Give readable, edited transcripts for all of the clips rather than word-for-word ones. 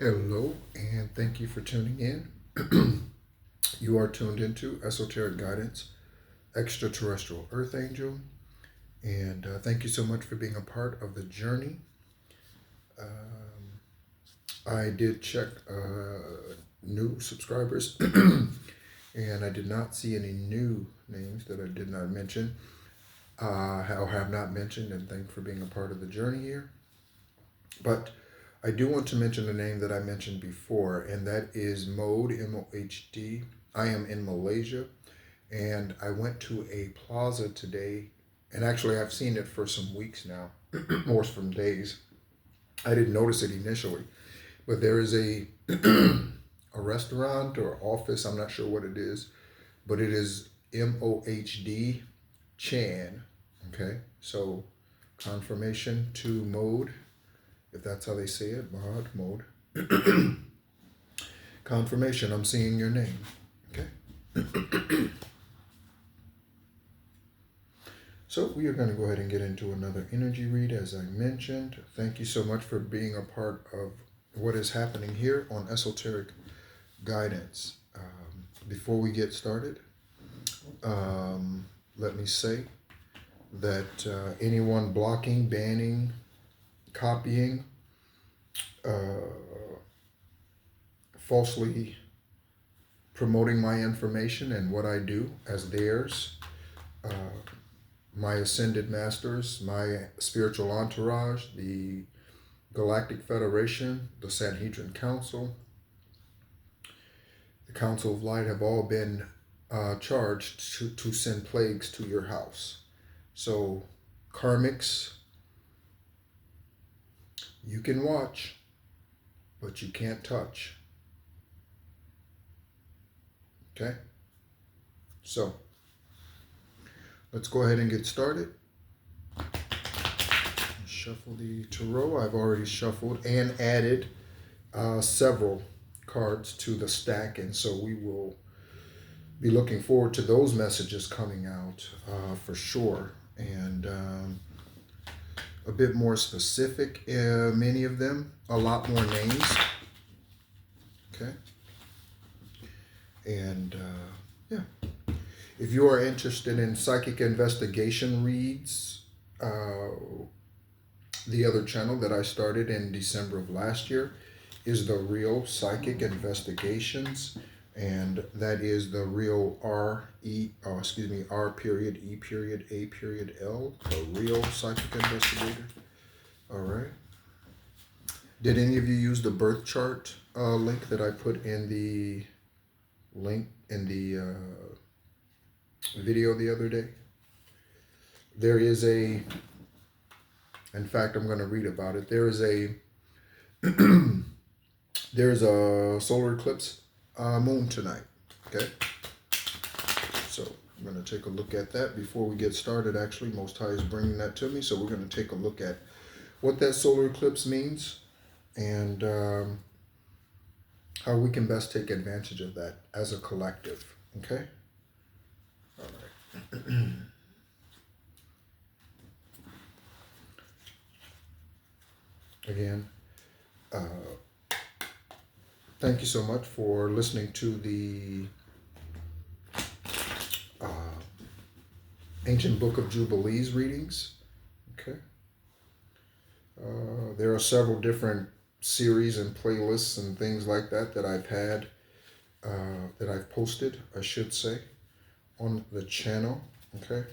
Hello, and thank you for tuning in. You are tuned into Esoteric Guidance, Extraterrestrial Earth Angel, and thank you so much for being a part of the journey. I did check new subscribers, and I did not see any new names that I did not mention. Or have not mentioned, and thank you for being a part of the journey here. But I do want to mention the name that I mentioned before, and that is Mode, MOHD. I am in Malaysia, and I went to a plaza today, and actually I've seen it for some weeks now, more from days. I didn't notice it initially, but there is a a restaurant or office, I'm not sure what it is, but it is MOHD Chan. Okay, so confirmation to Mode, if that's how they say it, mode. Confirmation, I'm seeing your name. Okay. So we are going to go ahead and get into another energy read, as I mentioned. Thank you so much for being a part of what is happening here on Esoteric Guidance. Before we get started, let me say that anyone blocking, banning, copying, falsely promoting my information and what I do as theirs, my ascended masters, my spiritual entourage, the Galactic Federation, the Sanhedrin Council, the Council of Light have all been charged to send plagues to your house. So, karmics, you can watch, but you can't touch. Okay? So, let's go ahead and get started. Shuffle the tarot. I've already shuffled and added several cards to the stack, and so we will be looking forward to those messages coming out for sure. And a bit more specific, many of them, a lot more names. Okay. And yeah. If you are interested in psychic investigation reads, the other channel that I started in December of last year is the Real Psychic Investigations, and that is the Real R period E period A period L, the Real Psychic Investigator. All right. Did any of you use the birth chart link that I put in the video the other day? There is in fact, I'm going to read about it. There is a solar eclipse moon tonight. Okay. So I'm going to take a look at that before we get started. Actually, Most High is bringing that to me. So we're going to take a look at what that solar eclipse means and how we can best take advantage of that as a collective. Okay. All right. Again, thank you so much for listening to the Ancient Book of Jubilees readings. Okay. There are several different series and playlists and things like that I've had, that I've posted, I should say, on the channel. Okay.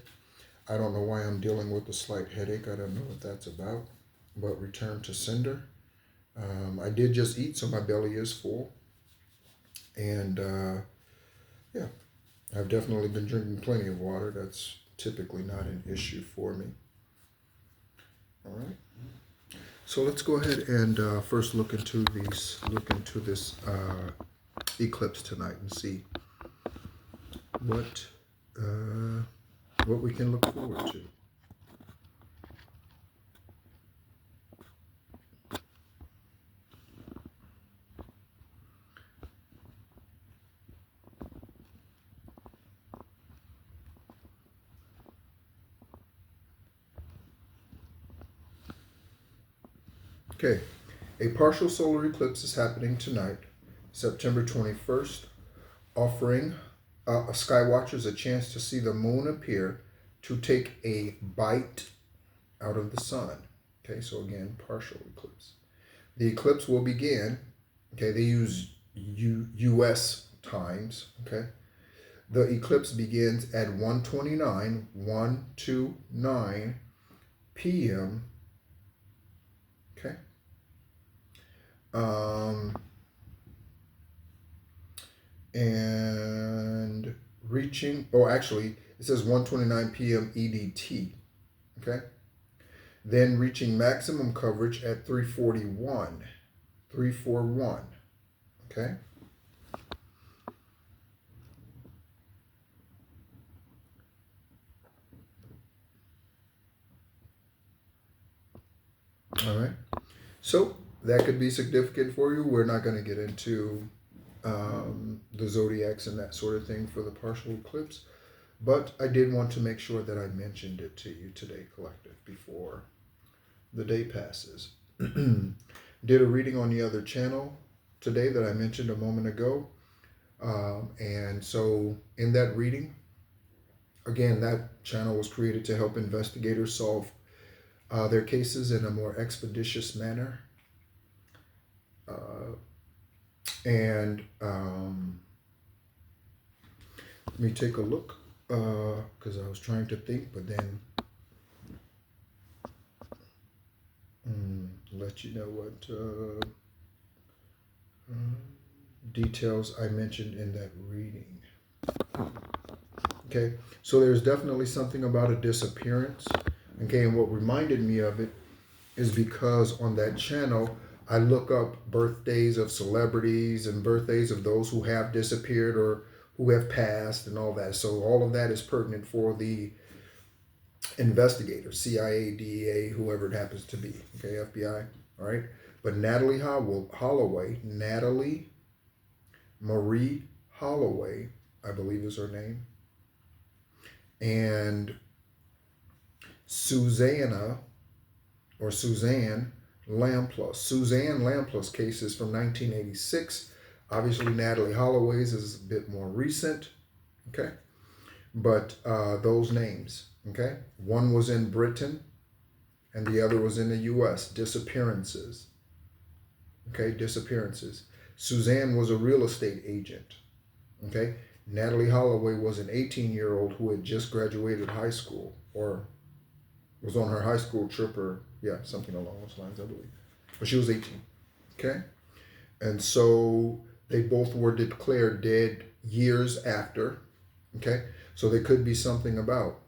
I don't know why I'm dealing with a slight headache. I don't know what that's about. But return to sender. I did just eat, so my belly is full. And yeah, I've definitely been drinking plenty of water. That's typically not an issue for me. All right. So let's go ahead and first look into this eclipse tonight and see what we can look forward to. Okay, A partial solar eclipse is happening tonight, September 21st, offering sky watchers a chance to see the moon appear to take a bite out of the sun. Okay, so again, partial eclipse. The eclipse will begin, okay, they use US times, okay. The eclipse begins at 1:29 p.m. Okay. And reaching, actually, it says 1:29 p.m. EDT. Okay. Then reaching maximum coverage at 341. Okay. All right. So that could be significant for you. We're not going to get into the zodiacs and that sort of thing for the partial eclipse, but I did want to make sure that I mentioned it to you today, collective, before the day passes. Did a reading on the other channel today that I mentioned a moment ago. And so in that reading, again, that channel was created to help investigators solve their cases in a more expeditious manner. Let me take a look, because I was trying to think, but then let you know what details I mentioned in that reading. Okay, so there's definitely something about a disappearance. Okay, and what reminded me of it is because on that channel, I look up birthdays of celebrities and birthdays of those who have disappeared or who have passed and all that. So all of that is pertinent for the investigators, CIA, DEA, whoever it happens to be, okay, FBI, all right? But Natalie Holloway, Natalie Marie Holloway, I believe is her name, and Suzanne Lamplus. Suzanne Lamplus case is from 1986. Obviously, Natalie Holloway's is a bit more recent, okay? But those names, okay? One was in Britain and the other was in the U.S. Disappearances, okay? Disappearances. Suzanne was a real estate agent, okay? Natalie Holloway was an 18-year-old who had just graduated high school or was on her high school trip or, something along those lines, I believe. But she was 18, okay? And so they both were declared dead years after, okay? So there could be something about,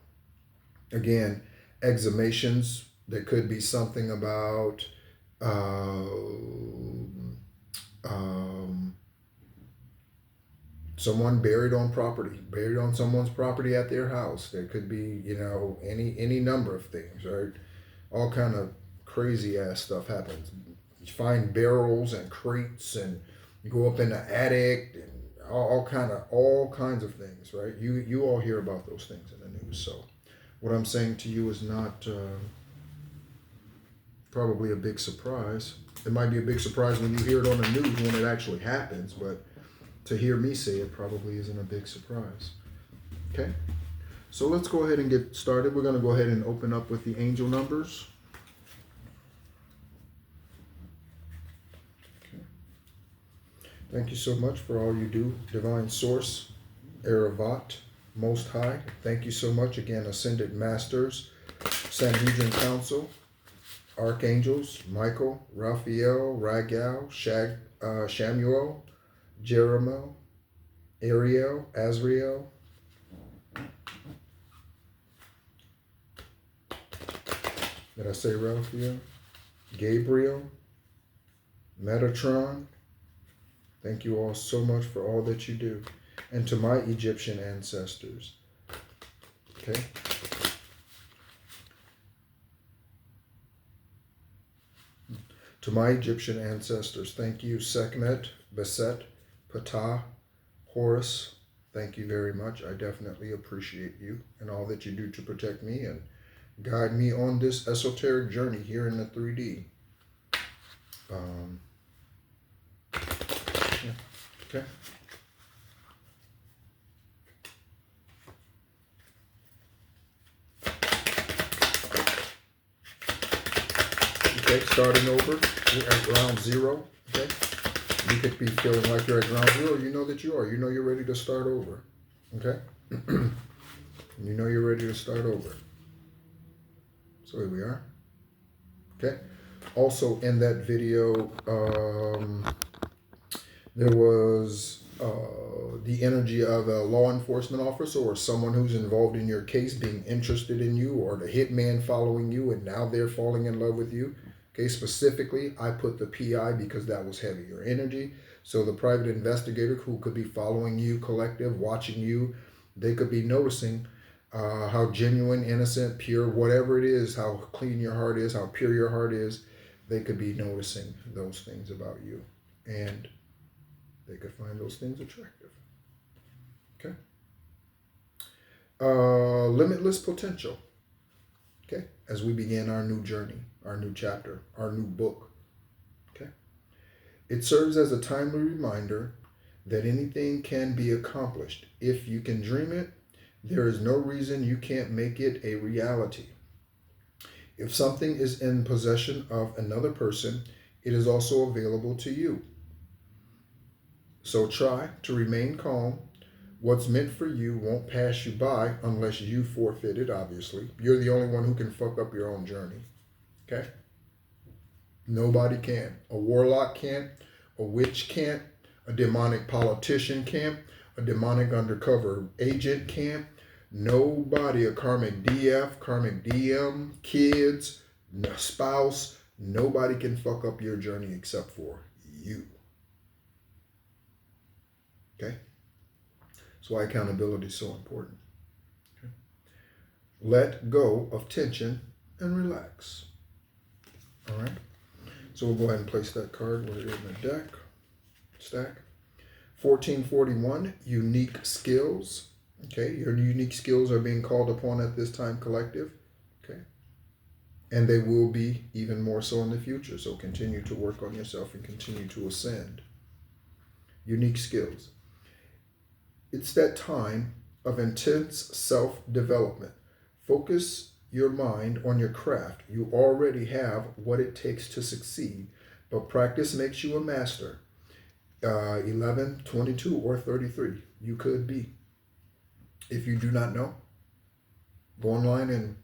again, exhumations. There could be something about someone buried on someone's property at their house. There could be, any number of things, right? All kind of crazy ass stuff happens. You find barrels and crates, and you go up in the attic, and all kinds of things, right? You all hear about those things in the news. So what I'm saying to you is not probably a big surprise. It might be a big surprise when you hear it on the news when it actually happens, but to hear me say it probably isn't a big surprise. Okay, so let's go ahead and get started. We're going to go ahead and open up with the angel numbers. Okay. Thank you so much for all you do, Divine Source, Eravat, Most High. Thank you so much again, Ascended Masters, Sanhedrin Council, Archangels, Michael, Raphael, Ragal, Shamuel, Jeremiah, Ariel, Azrael, did I say Raphael? Gabriel, Metatron. Thank you all so much for all that you do. And to my Egyptian ancestors. Okay. To my Egyptian ancestors, thank you, Sekhmet, Beset, Ptah, Horus, thank you very much. I definitely appreciate you and all that you do to protect me and guide me on this esoteric journey here in the 3D. Um, yeah. Okay. Okay, starting over. We're at ground zero. Okay. You could be feeling like you're at ground zero. You know that you are. You know you're ready to start over. Okay. You know you're ready to start over. So here we are. Okay. Also in that video, there was the energy of a law enforcement officer or someone who's involved in your case being interested in you, or the hitman following you and now they're falling in love with you. Okay, specifically, I put the PI because that was heavier energy. So the private investigator who could be following you, collective, watching you, they could be noticing how genuine, innocent, pure, whatever it is, how clean your heart is, how pure your heart is. They could be noticing those things about you. And they could find those things attractive. Okay. Limitless potential. Okay. As we begin our new journey, our new chapter, our new book. Okay. It serves as a timely reminder that anything can be accomplished. If you can dream it, there is no reason you can't make it a reality. If something is in possession of another person, it is also available to you. So try to remain calm. What's meant for you won't pass you by unless you forfeit it, obviously. You're the only one who can fuck up your own journey. Okay? Nobody can. A warlock can't. A witch can't. A demonic politician can't. A demonic undercover agent can't. Nobody, a karmic DF, karmic DM, kids, spouse, nobody can fuck up your journey except for you. Okay? That's why accountability is so important. Okay? Let go of tension and relax. All right? So we'll go ahead and place that card where it is in the deck. Stack. 1441, unique skills. Okay, your unique skills are being called upon at this time, collective. Okay. And they will be even more so in the future. So continue to work on yourself and continue to ascend. Unique skills. It's that time of intense self-development. Focus your mind on your craft. You already have what it takes to succeed, but practice makes you a master. 11, 22, or 33. You could be. If you do not know, go online and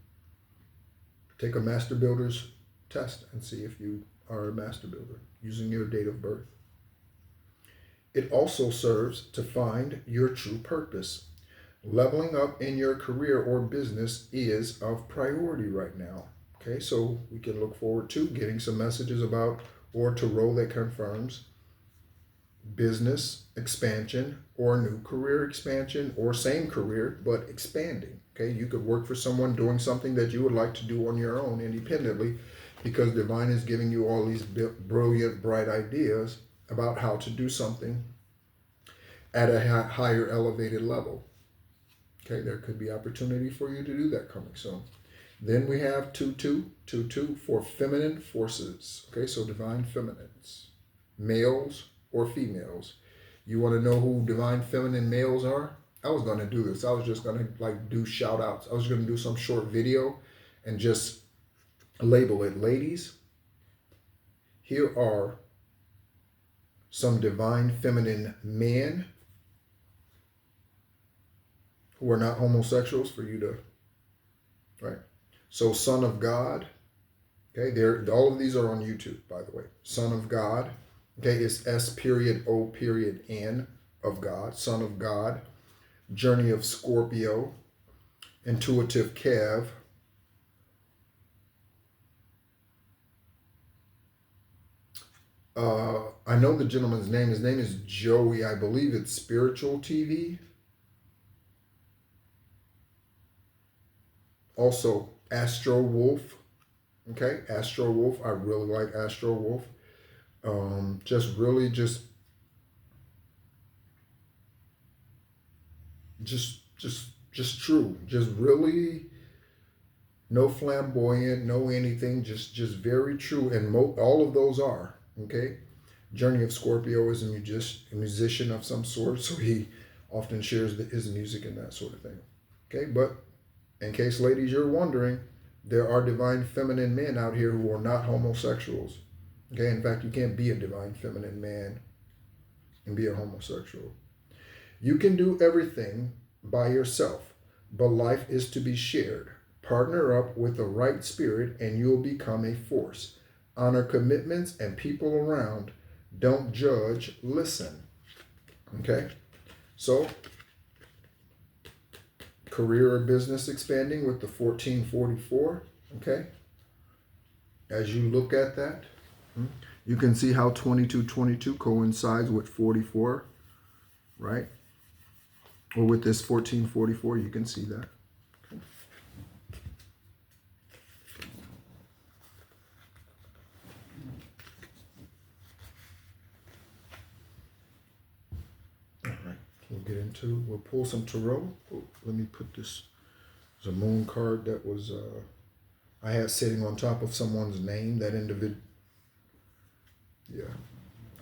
take a master builder's test and see if you are a master builder using your date of birth. It also serves to find your true purpose. Leveling up in your career or business is of priority right now. Okay, so we can look forward to getting some messages about or tarot that confirms business expansion or new career expansion or same career but expanding. Okay, you could work for someone doing something that you would like to do on your own independently because divine is giving you all these brilliant, bright ideas about how to do something at a higher elevated level. Okay, there could be opportunity for you to do that coming soon. Then we have 2222 for feminine forces. Okay, so divine feminines, males or females. You want to know who divine feminine males are? I was going to do this. I was just going to do shout outs. I was going to do some short video and just label it. Ladies, here are some divine feminine men who are not homosexuals for you to, right? So Son of God, okay, all of these are on YouTube, by the way. Son of God, okay, it's S.O.N of God, Son of God, Journey of Scorpio, Intuitive Kev, I know the gentleman's name. His name is Joey. I believe it's Spiritual TV. Also, Astro Wolf. Okay, Astro Wolf. I really like Astro Wolf. Just really just true. Just really no flamboyant, no anything. Just very true. And all of those are. Okay. Journey of Scorpio is a musician of some sort, so he often shares his music and that sort of thing. Okay, but in case, ladies, you're wondering, there are divine feminine men out here who are not homosexuals. Okay, in fact, you can't be a divine feminine man and be a homosexual. You can do everything by yourself, but life is to be shared. Partner up with the right spirit and you'll become a force. Honor commitments and people around. Don't judge, listen. Okay? So, career or business expanding with the 1444. Okay? As you look at that, you can see how 2222 coincides with 44, right? Or with this 1444, you can see that. Okay. All right, we'll pull some tarot. Oh, let me put this. There's a moon card that was, I had sitting on top of someone's name, that individual. Yeah,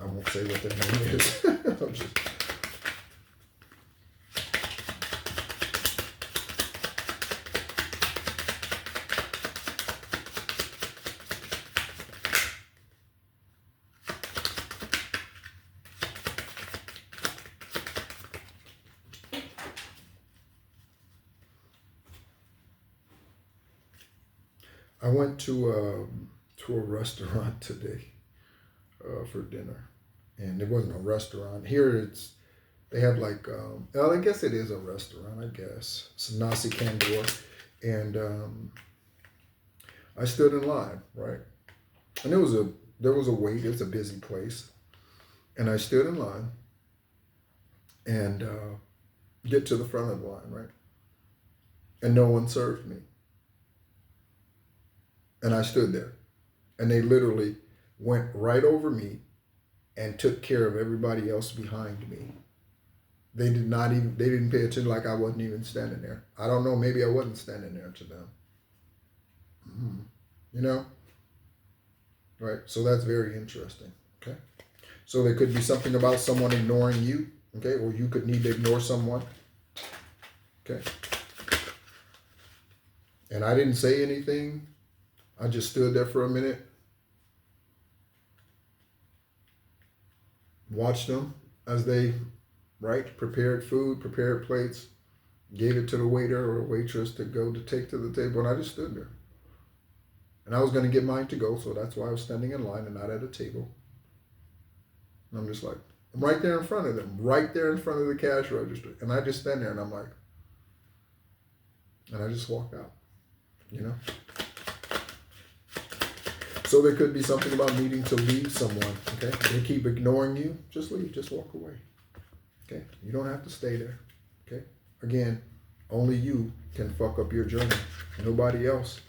I won't say what their name is. I'm just... I went to a restaurant today for dinner, and it wasn't a restaurant. Here they have like, well, I guess it is a restaurant, I guess. It's Nasi Kandor, and I stood in line, right? And there was a wait. It's a busy place, and I stood in line and get to the front of the line, right? And no one served me. And I stood there, and they literally went right over me and took care of everybody else behind me. They didn't pay attention, like I wasn't even standing there. I don't know, maybe I wasn't standing there to them. You know? Right? So that's very interesting. Okay? So there could be something about someone ignoring you, okay? Or you could need to ignore someone. Okay? And I didn't say anything. I just stood there for a minute, watched them as they, prepared food, prepared plates, gave it to the waiter or waitress to go to take to the table, and I just stood there. And I was going to get mine to go, so that's why I was standing in line and not at a table. And I'm just like, I'm right there in front of them, right there in front of the cash register. And I just stand there and I'm like, and I just walk out, you know? So there could be something about needing to leave someone, okay? They keep ignoring you, just leave, just walk away, okay? You don't have to stay there, okay? Again, only you can fuck up your journey, nobody else,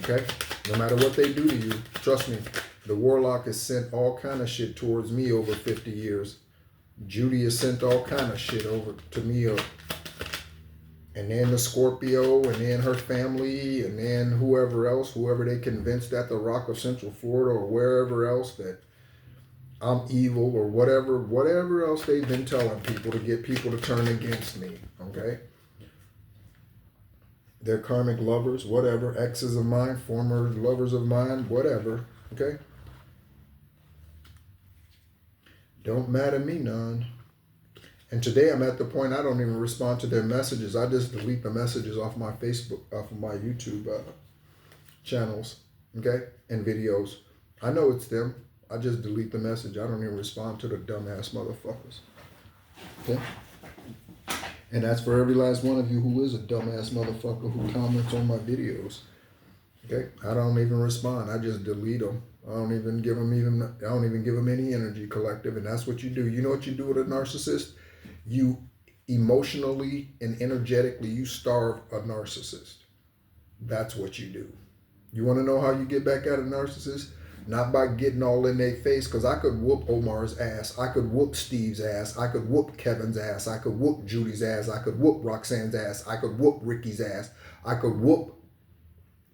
okay? No matter what they do to you, trust me, the Warlock has sent all kind of shit towards me over 50 years. Judy has sent all kind of shit over to me, and then the Scorpio, and then her family, and then whoever they convinced at the Rock of Central Florida or wherever else that I'm evil or whatever else they've been telling people to get people to turn against me, okay? They're karmic lovers, whatever, exes of mine, former lovers of mine, whatever, okay? Don't matter me none. And today I'm at the point I don't even respond to their messages. I just delete the messages off my Facebook, off of my YouTube channels, okay, and videos. I know it's them. I just delete the message. I don't even respond to the dumbass motherfuckers, okay? And that's for every last one of you who is a dumbass motherfucker who comments on my videos, okay? I don't even respond. I just delete them. I don't even give them any energy, collective, and that's what you do. You know what you do with a narcissist? You emotionally and energetically, you starve a narcissist. That's what you do. You want to know how you get back at a narcissist? Not by getting all in their face, because I could whoop Omar's ass. I could whoop Steve's ass. I could whoop Kevin's ass. I could whoop Judy's ass. I could whoop Roxanne's ass. I could whoop Ricky's ass. I could whoop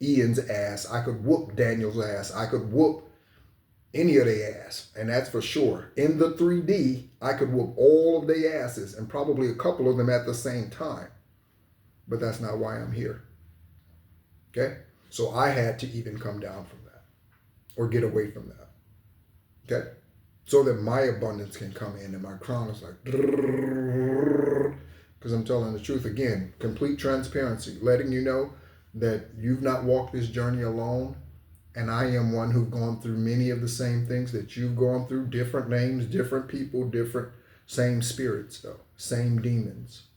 Ian's ass. I could whoop Daniel's ass. I could whoop Any of their ass. And that's for sure. In the 3D, I could whoop all of their asses and probably a couple of them at the same time. But that's not why I'm here. Okay? So I had to even come down from that or get away from that. Okay? So that my abundance can come in and my crown is like, because I'm telling the truth again, complete transparency, letting you know that you've not walked this journey alone. And I am one who've gone through many of the same things that you've gone through, different names, different people, different, same spirits though, same demons.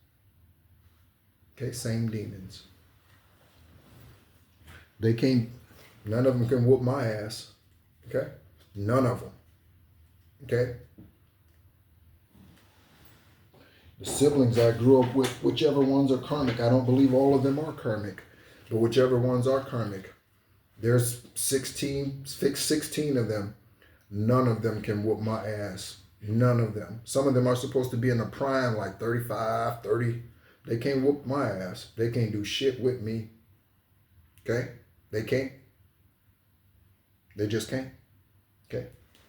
Okay, same demons. They can't, none of them can whoop my ass. Okay, none of them. Okay. The siblings I grew up with, whichever ones are karmic, I don't believe all of them are karmic, but whichever ones are karmic, there's 16 of them. None of them can whoop my ass. None of them. Some of them are supposed to be in the prime, like 35, 30. They can't whoop my ass. They can't do shit with me. Okay? They can't. They just can't. Okay?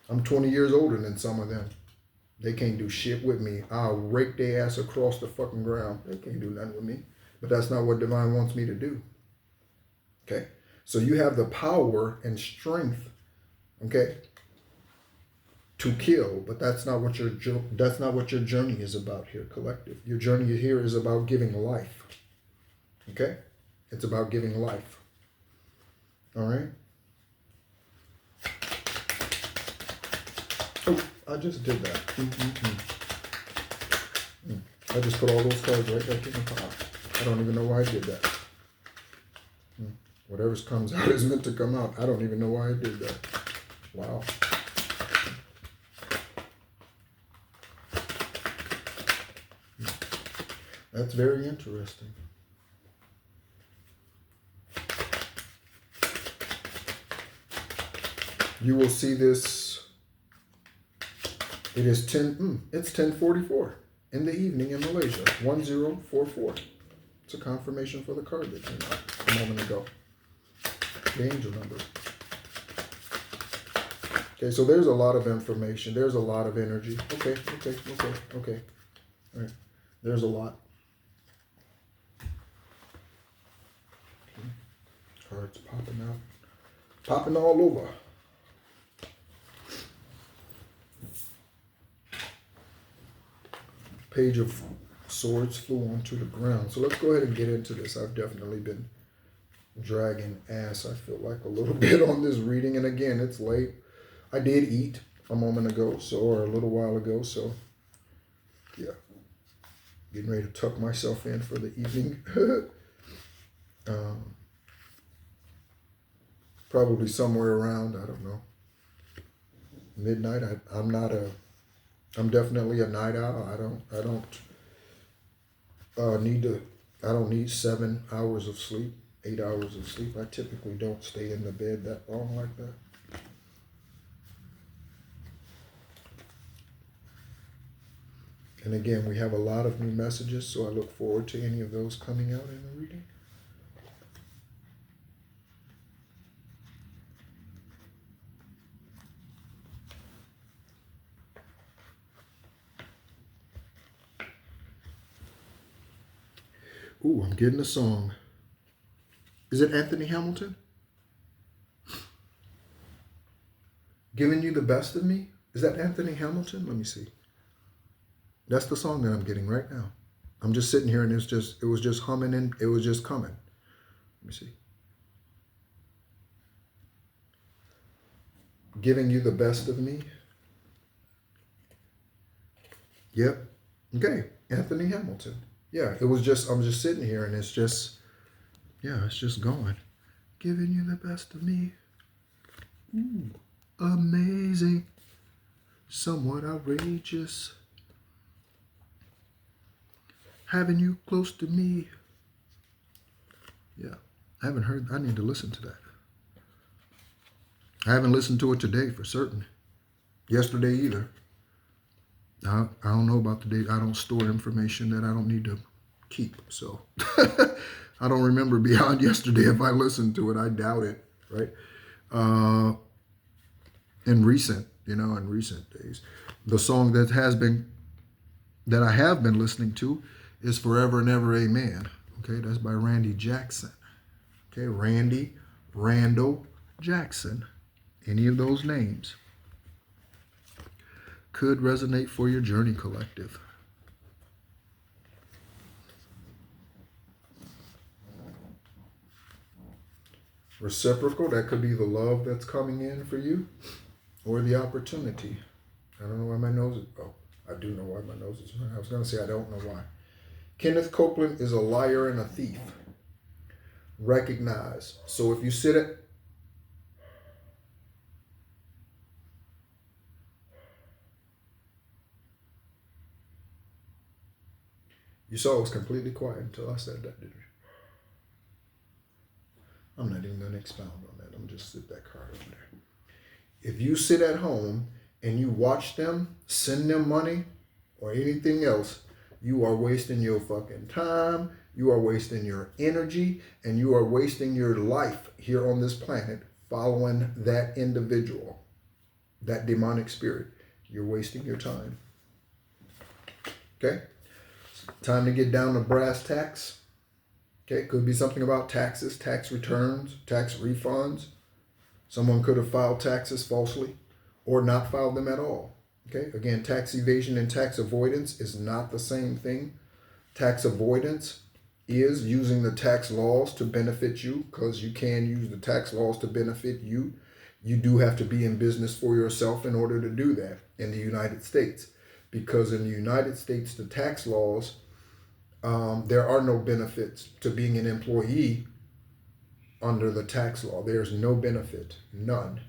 I'm 20 years older than some of them. They can't do shit with me. I'll rake their ass across the fucking ground. They can't do nothing with me. But that's not what divine wants me to do. Okay? So you have the power and strength, okay, to kill, but that's not what your journey is about here, collective. Your journey here is about giving life. Okay? It's about giving life. All right? Oh, I just did that. I just put all those cards right back in the pile. I don't even know why I did that. Whatever comes out is meant to come out. I don't even know why I did that. Wow. That's very interesting. You will see this. It is it's 10:44 in the evening in Malaysia. 1044. It's a confirmation for the card that came out a moment ago. The angel number. Okay, so there's a lot of information. There's a lot of energy. Okay. All right. There's a lot. Okay. Cards popping out. Popping all over. Page of Swords flew onto the ground. So let's go ahead and get into this. I've definitely been dragging ass, I feel like, a little bit on this reading. And again, it's late. I did eat a moment ago, or a little while ago. So, yeah. Getting ready to tuck myself in for the evening. Probably somewhere around, I don't know, midnight. I'm definitely a night owl. I don't need 7 hours of sleep, 8 hours of sleep. I typically don't stay in the bed that long like that. And again, we have a lot of new messages, so I look forward to any of those coming out in the reading. Ooh, I'm getting a song. Is it Anthony Hamilton? Giving You the Best of Me? Is that Anthony Hamilton? Let me see. That's the song that I'm getting right now. I'm just sitting here and it was just humming and it was just coming. Let me see. Giving You the Best of Me. Yep. Okay. Anthony Hamilton. Yeah, I'm just sitting here and it's just going. Giving you the best of me. Ooh, amazing. Somewhat outrageous. Having you close to me. Yeah, I need to listen to that. I haven't listened to it today for certain. Yesterday either. I don't know about the date. I don't store information that I don't need to keep. So I don't remember beyond yesterday if I listened to it. I doubt it, right? in recent, in recent days. The song that I have been listening to is Forever and Ever Amen. Okay, that's by Randy Jackson. Okay, Randy, Randall Jackson. Any of those names could resonate for your Journey Collective. Reciprocal, that could be the love that's coming in for you or the opportunity. I don't know why my nose is, oh, I do know why my nose is running. I was going to say I don't know why. Kenneth Copeland is a liar and a thief. Recognize. So if you sit at, you saw it was completely quiet until I said that, didn't you? I'm not even going to expound on that. I'm just sit that card over there. If you sit at home and you watch them, send them money or anything else, you are wasting your fucking time, you are wasting your energy, and you are wasting your life here on this planet following that individual, that demonic spirit. You're wasting your time. Okay? Time to get down to brass tacks. Okay, it could be something about taxes, tax returns, tax refunds. Someone could have filed taxes falsely or not filed them at all. Okay, again, tax evasion and tax avoidance is not the same thing. Tax avoidance is using the tax laws to benefit you, because you can use the tax laws to benefit you. You do have to be in business for yourself in order to do that in the United States, because in the United States, the tax laws, there are no benefits to being an employee under the tax law. There's no benefit, none.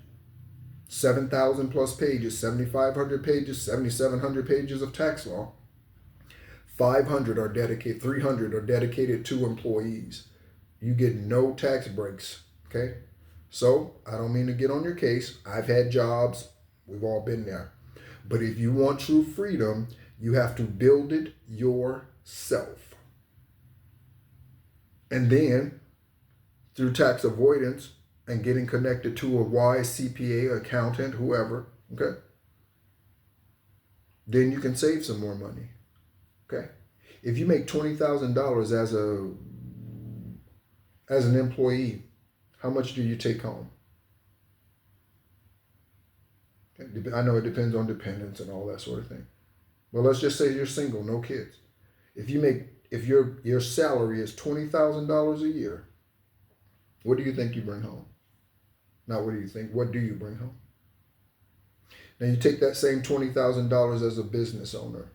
7,000 plus pages, 7,500 pages, 7,700 pages of tax law. 500 are dedicated, 300 are dedicated to employees. You get no tax breaks, okay? So I don't mean to get on your case. I've had jobs. We've all been there. But if you want true freedom, you have to build it yourself. And then, through tax avoidance and getting connected to a wise CPA, accountant, whoever, okay, then you can save some more money, okay? If you make $20,000 as an employee, how much do you take home? I know it depends on dependents and all that sort of thing. But let's just say you're single, no kids. If your salary is $20,000 a year, what do you think you bring home? Not what do you think, what do you bring home? Now you take that same $20,000 as a business owner,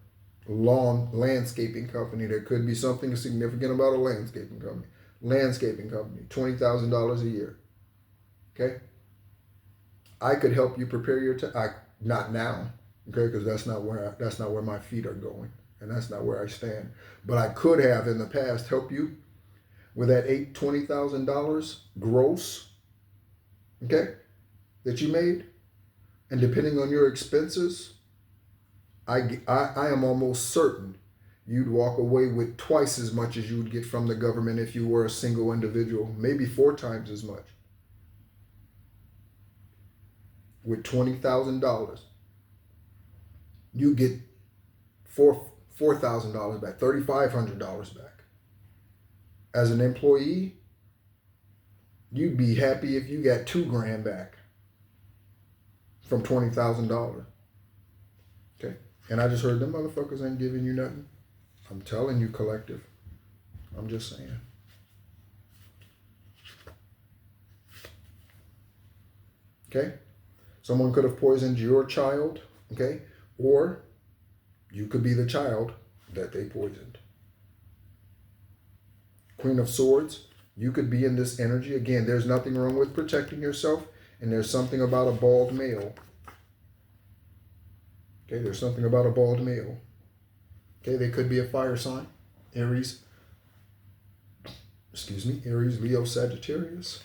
landscaping company. There could be something significant about a landscaping company. $20,000 a year. Okay? I could help you prepare your not now, okay, because that's not where my feet are going, and that's not where I stand. But I could have in the past helped you with that $20,000 gross, okay, that you made, and depending on your expenses, I am almost certain you'd walk away with twice as much as you would get from the government if you were a single individual, maybe 4 times as much. With $20,000, you get $4,000 back, $3,500 back. As an employee, you'd be happy if you got $2,000 back from $20,000. Okay, and I just heard them motherfuckers ain't giving you nothing. I'm telling you, collective. I'm just saying. Okay. Someone could have poisoned your child, okay? Or you could be the child that they poisoned. Queen of Swords, you could be in this energy. Again, there's nothing wrong with protecting yourself, and there's something about a bald male. Okay, there's something about a bald male. Okay, they could be a fire sign. Aries, Leo, Sagittarius.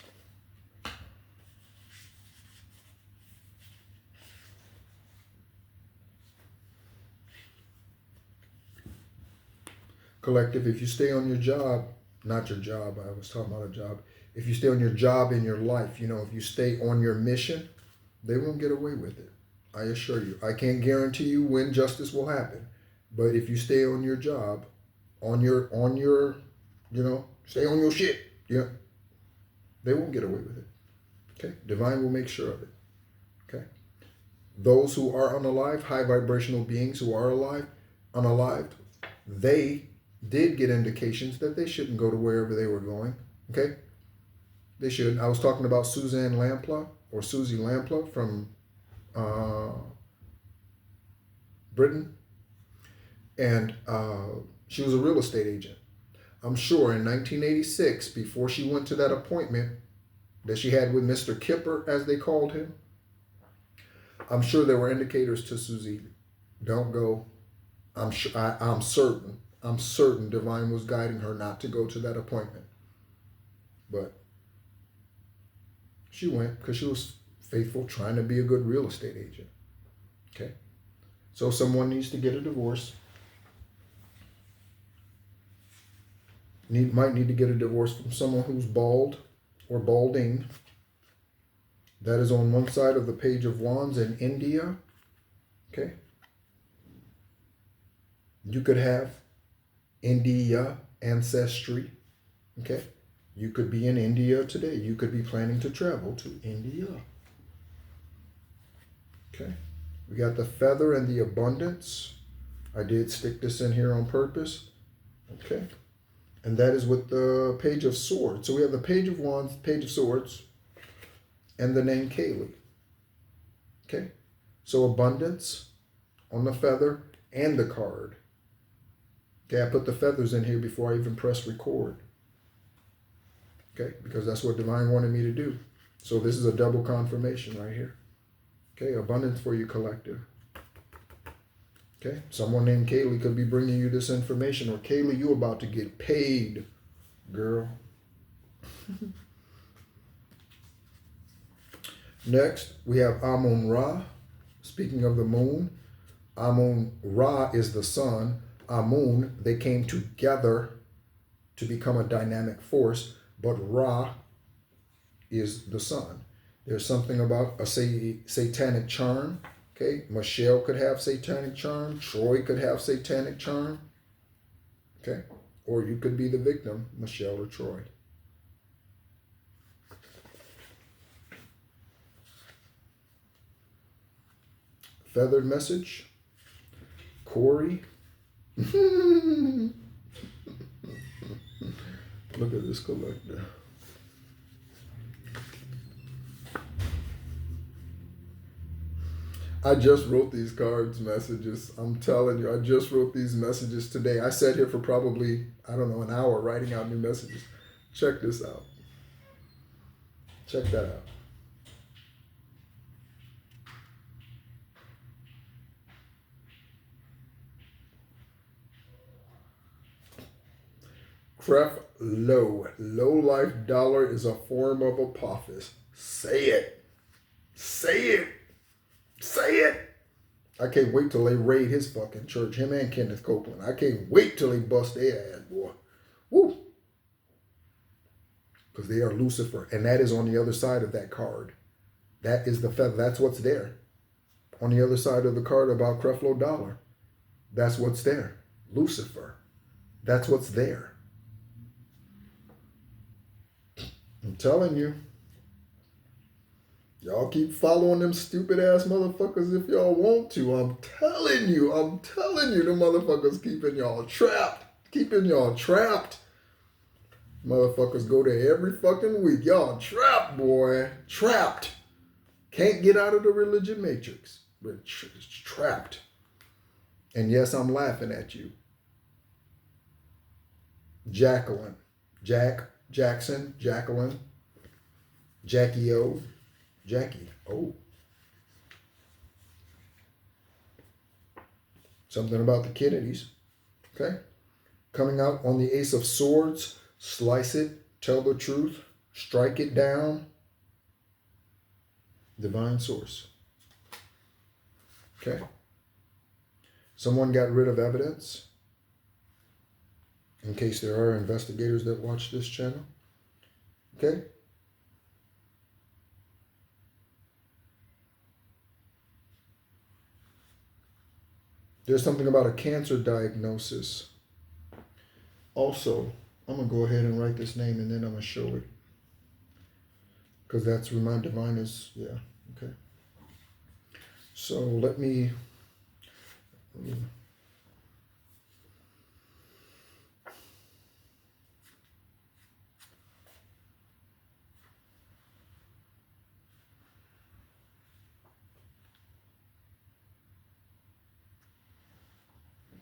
Collective, if you stay on your job, not your job, I was talking about a job. If you stay on your job in your life, if you stay on your mission, They won't get away with it. I assure you. I can't guarantee you when justice will happen. But if you stay on your job, on your, stay on your shit, yeah, they won't get away with it. Okay? Divine will make sure of it. Okay? Those who are unalive, high vibrational beings who are alive, unalived, they did get indications that they shouldn't go to wherever they were going. Okay? They shouldn't. I was talking about Suzanne Lampla, or Susie Lampla from Britain. And she was a real estate agent. I'm sure in 1986, before she went to that appointment that she had with Mr. Kipper, as they called him, I'm sure there were indicators to Susie, don't go. I'm certain Divine was guiding her not to go to that appointment. But she went because she was faithful, trying to be a good real estate agent. Okay? So someone needs to get a divorce. Might need to get a divorce from someone who's bald or balding. That is on one side of the Page of Wands in India. Okay? You could have India ancestry. Okay? You could be in India today. You could be planning to travel to India. Okay? We got the feather and the abundance. I did stick this in here on purpose. Okay? And that is with the Page of Swords. So we have the Page of Wands, Page of Swords, and the name Kaylee. Okay? So abundance on the feather and the card. Okay, I put the feathers in here before I even press record. Okay, because that's what Divine wanted me to do. So this is a double confirmation right here. Okay, abundance for you, collective. Okay, someone named Kaylee could be bringing you this information. Or Kaylee, you about to get paid, girl. Next, we have Amun Ra. Speaking of the moon, Amun Ra is the sun. Amun, they came together to become a dynamic force, but Ra is the sun. There's something about a satanic charm. Okay, Michelle could have satanic charm. Troy could have satanic charm. Okay, or you could be the victim, Michelle or Troy. Feathered message. Corey. Look at this collector. I just wrote these cards messages. I'm telling you, I just wrote these messages today. I sat here for probably, I don't know, an hour writing out new messages. Check this out. Check that out. Low life dollar is a form of Apophis. Say it. Say it. Say it. I can't wait till they raid his fucking church, him and Kenneth Copeland. I can't wait till they bust their ass, boy. Woo. Because they are Lucifer. And that is on the other side of that card. That is the feather. That's what's there. On the other side of the card about Creflo Dollar. That's what's there. Lucifer. That's what's there. I'm telling you. Y'all keep following them stupid ass motherfuckers if y'all want to. I'm telling you, the motherfuckers keeping y'all trapped. Keeping y'all trapped. Motherfuckers go there every fucking week. Y'all trapped, boy. Trapped. Can't get out of the religion matrix. But trapped. And yes, I'm laughing at you. Jacqueline. Jackson, Jacqueline, Jackie O, Jackie O. Something about the Kennedys. Okay. Coming out on the Ace of Swords. Slice it. Tell the truth. Strike it down. Divine source. Okay. Someone got rid of evidence. In case there are investigators that watch this channel. Okay? There's something about a cancer diagnosis. Also, I'm going to go ahead and write this name and then I'm going to show it. Because that's where my divine is. Yeah, okay. So let me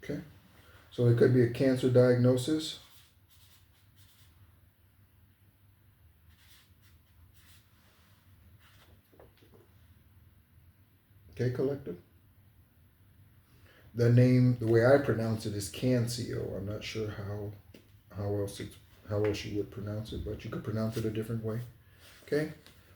okay. So it could be a cancer diagnosis. Okay, collective. The name, the way I pronounce it is Cancio. I'm not sure how else you would pronounce it, but you could pronounce it a different way. Okay.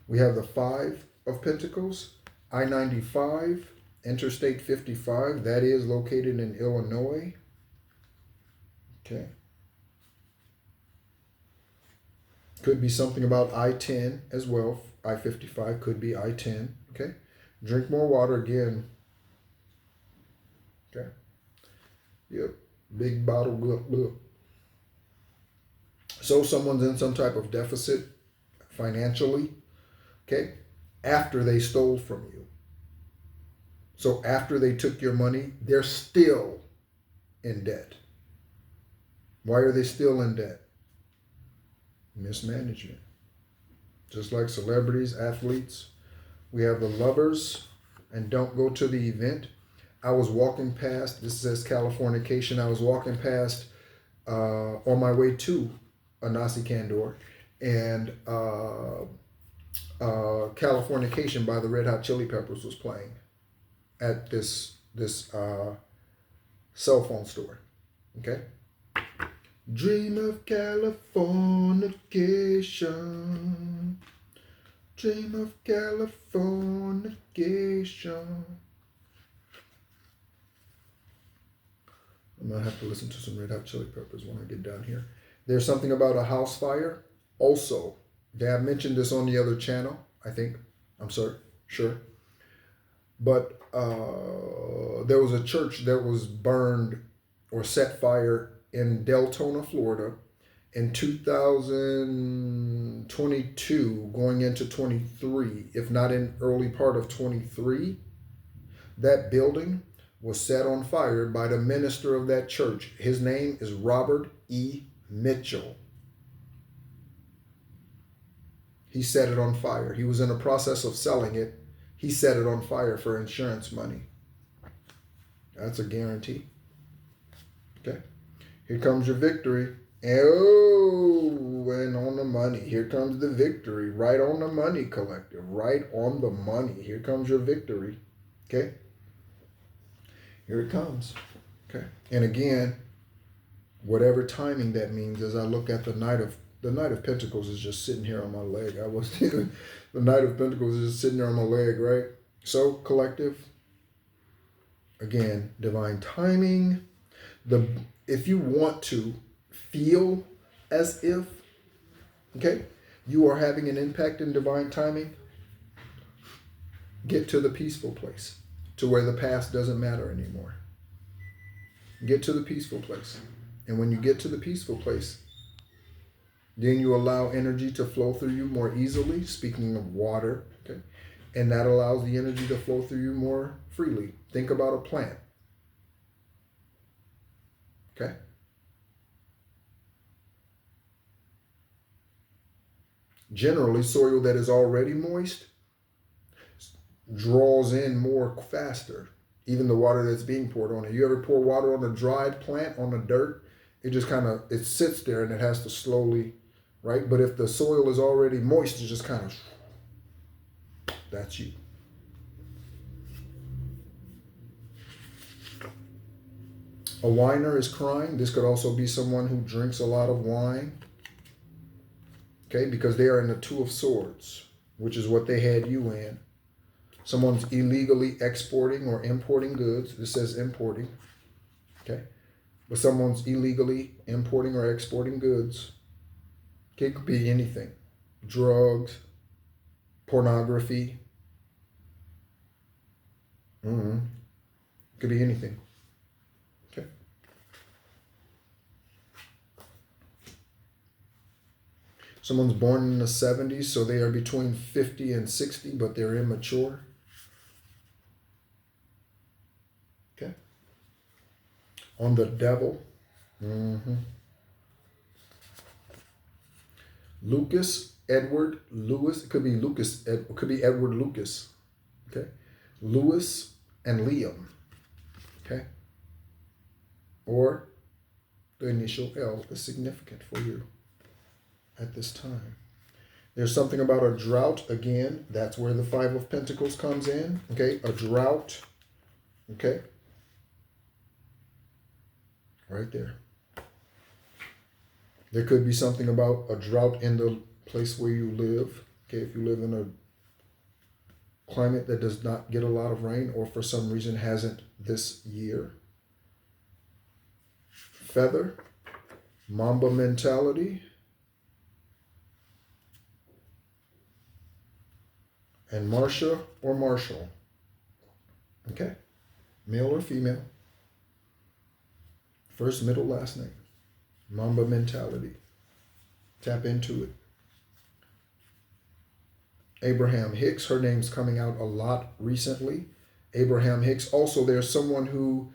We have the 5 of Pentacles, I-95, Interstate 55. That is located in Illinois. Okay. Could be something about I-10 as well. I-55 could be I-10. Okay. Drink more water again. Okay. Yep. Big bottle. Look. So someone's in some type of deficit financially. Okay. After they stole from you. So after they took your money, they're still in debt. Why are they still in debt? Mismanagement. Just like celebrities, athletes. We have the Lovers and don't go to the event. I was walking past, this says Californication. I was walking past on my way to Anasi Candor and Californication by the Red Hot Chili Peppers was playing at this cell phone store. Okay. Dream of Californication. Dream of Californication. I'm going to have to listen to some Red Hot Chili Peppers when I get down here. There's something about a house fire. Also, Dad mentioned this on the other channel, I think. I'm sorry, sure. But there was a church that was burned or set fire in Deltona, Florida in 2022 going into 23, if not in early part of 23. That building was set on fire by the minister of that church. His name is Robert E. Mitchell. He set it on fire. He was in the process of selling it. He set it on fire for insurance money. That's a guarantee. Okay. Here comes your victory. Oh, and on the money. Here comes the victory. Right on the money, collective. Right on the money. Here comes your victory. Okay. Here it comes. Okay. And again, whatever timing that means, as I look at the Knight of Pentacles is just sitting here on my leg. The Knight of Pentacles is just sitting there on my leg, right? So, collective, again, divine timing. If you want to feel as if, okay, you are having an impact in divine timing, get to the peaceful place, to where the past doesn't matter anymore. Get to the peaceful place. And when you get to the peaceful place, then you allow energy to flow through you more easily, speaking of water, okay? And that allows the energy to flow through you more freely. Think about a plant, okay? Generally, soil that is already moist draws in more faster, even the water that's being poured on it. You ever pour water on a dried plant, on the dirt? It just it sits there and it has to slowly, right? But if the soil is already moist, it just kind of, that's you. A whiner is crying. This could also be someone who drinks a lot of wine. Okay, because they are in the Two of Swords, which is what they had you in. Someone's illegally exporting or importing goods. This says importing. Okay, but someone's illegally importing or exporting goods. Okay, it could be anything. Drugs, pornography. Could be anything. Someone's born in the 70s, so they are between 50 and 60, but they're immature. Okay. On the devil. Lucas, Edward, Lewis. It could be Lucas. It could be Edward Lucas. Okay. Lewis and Liam. Okay. Or the initial L is significant for you at this time. There's something about a drought. Again, that's where the Five of Pentacles comes in. Okay. A drought. Okay. Right there. There could be something about a drought in the place where you live. Okay, if you live in a climate that does not get a lot of rain or for some reason hasn't this year. Feather, Mamba mentality, and Marsha or Marshall. Okay, male or female. First, middle, last name. Mamba mentality. Tap into it. Abraham Hicks. Her name's coming out a lot recently. Abraham Hicks. Also, there's someone who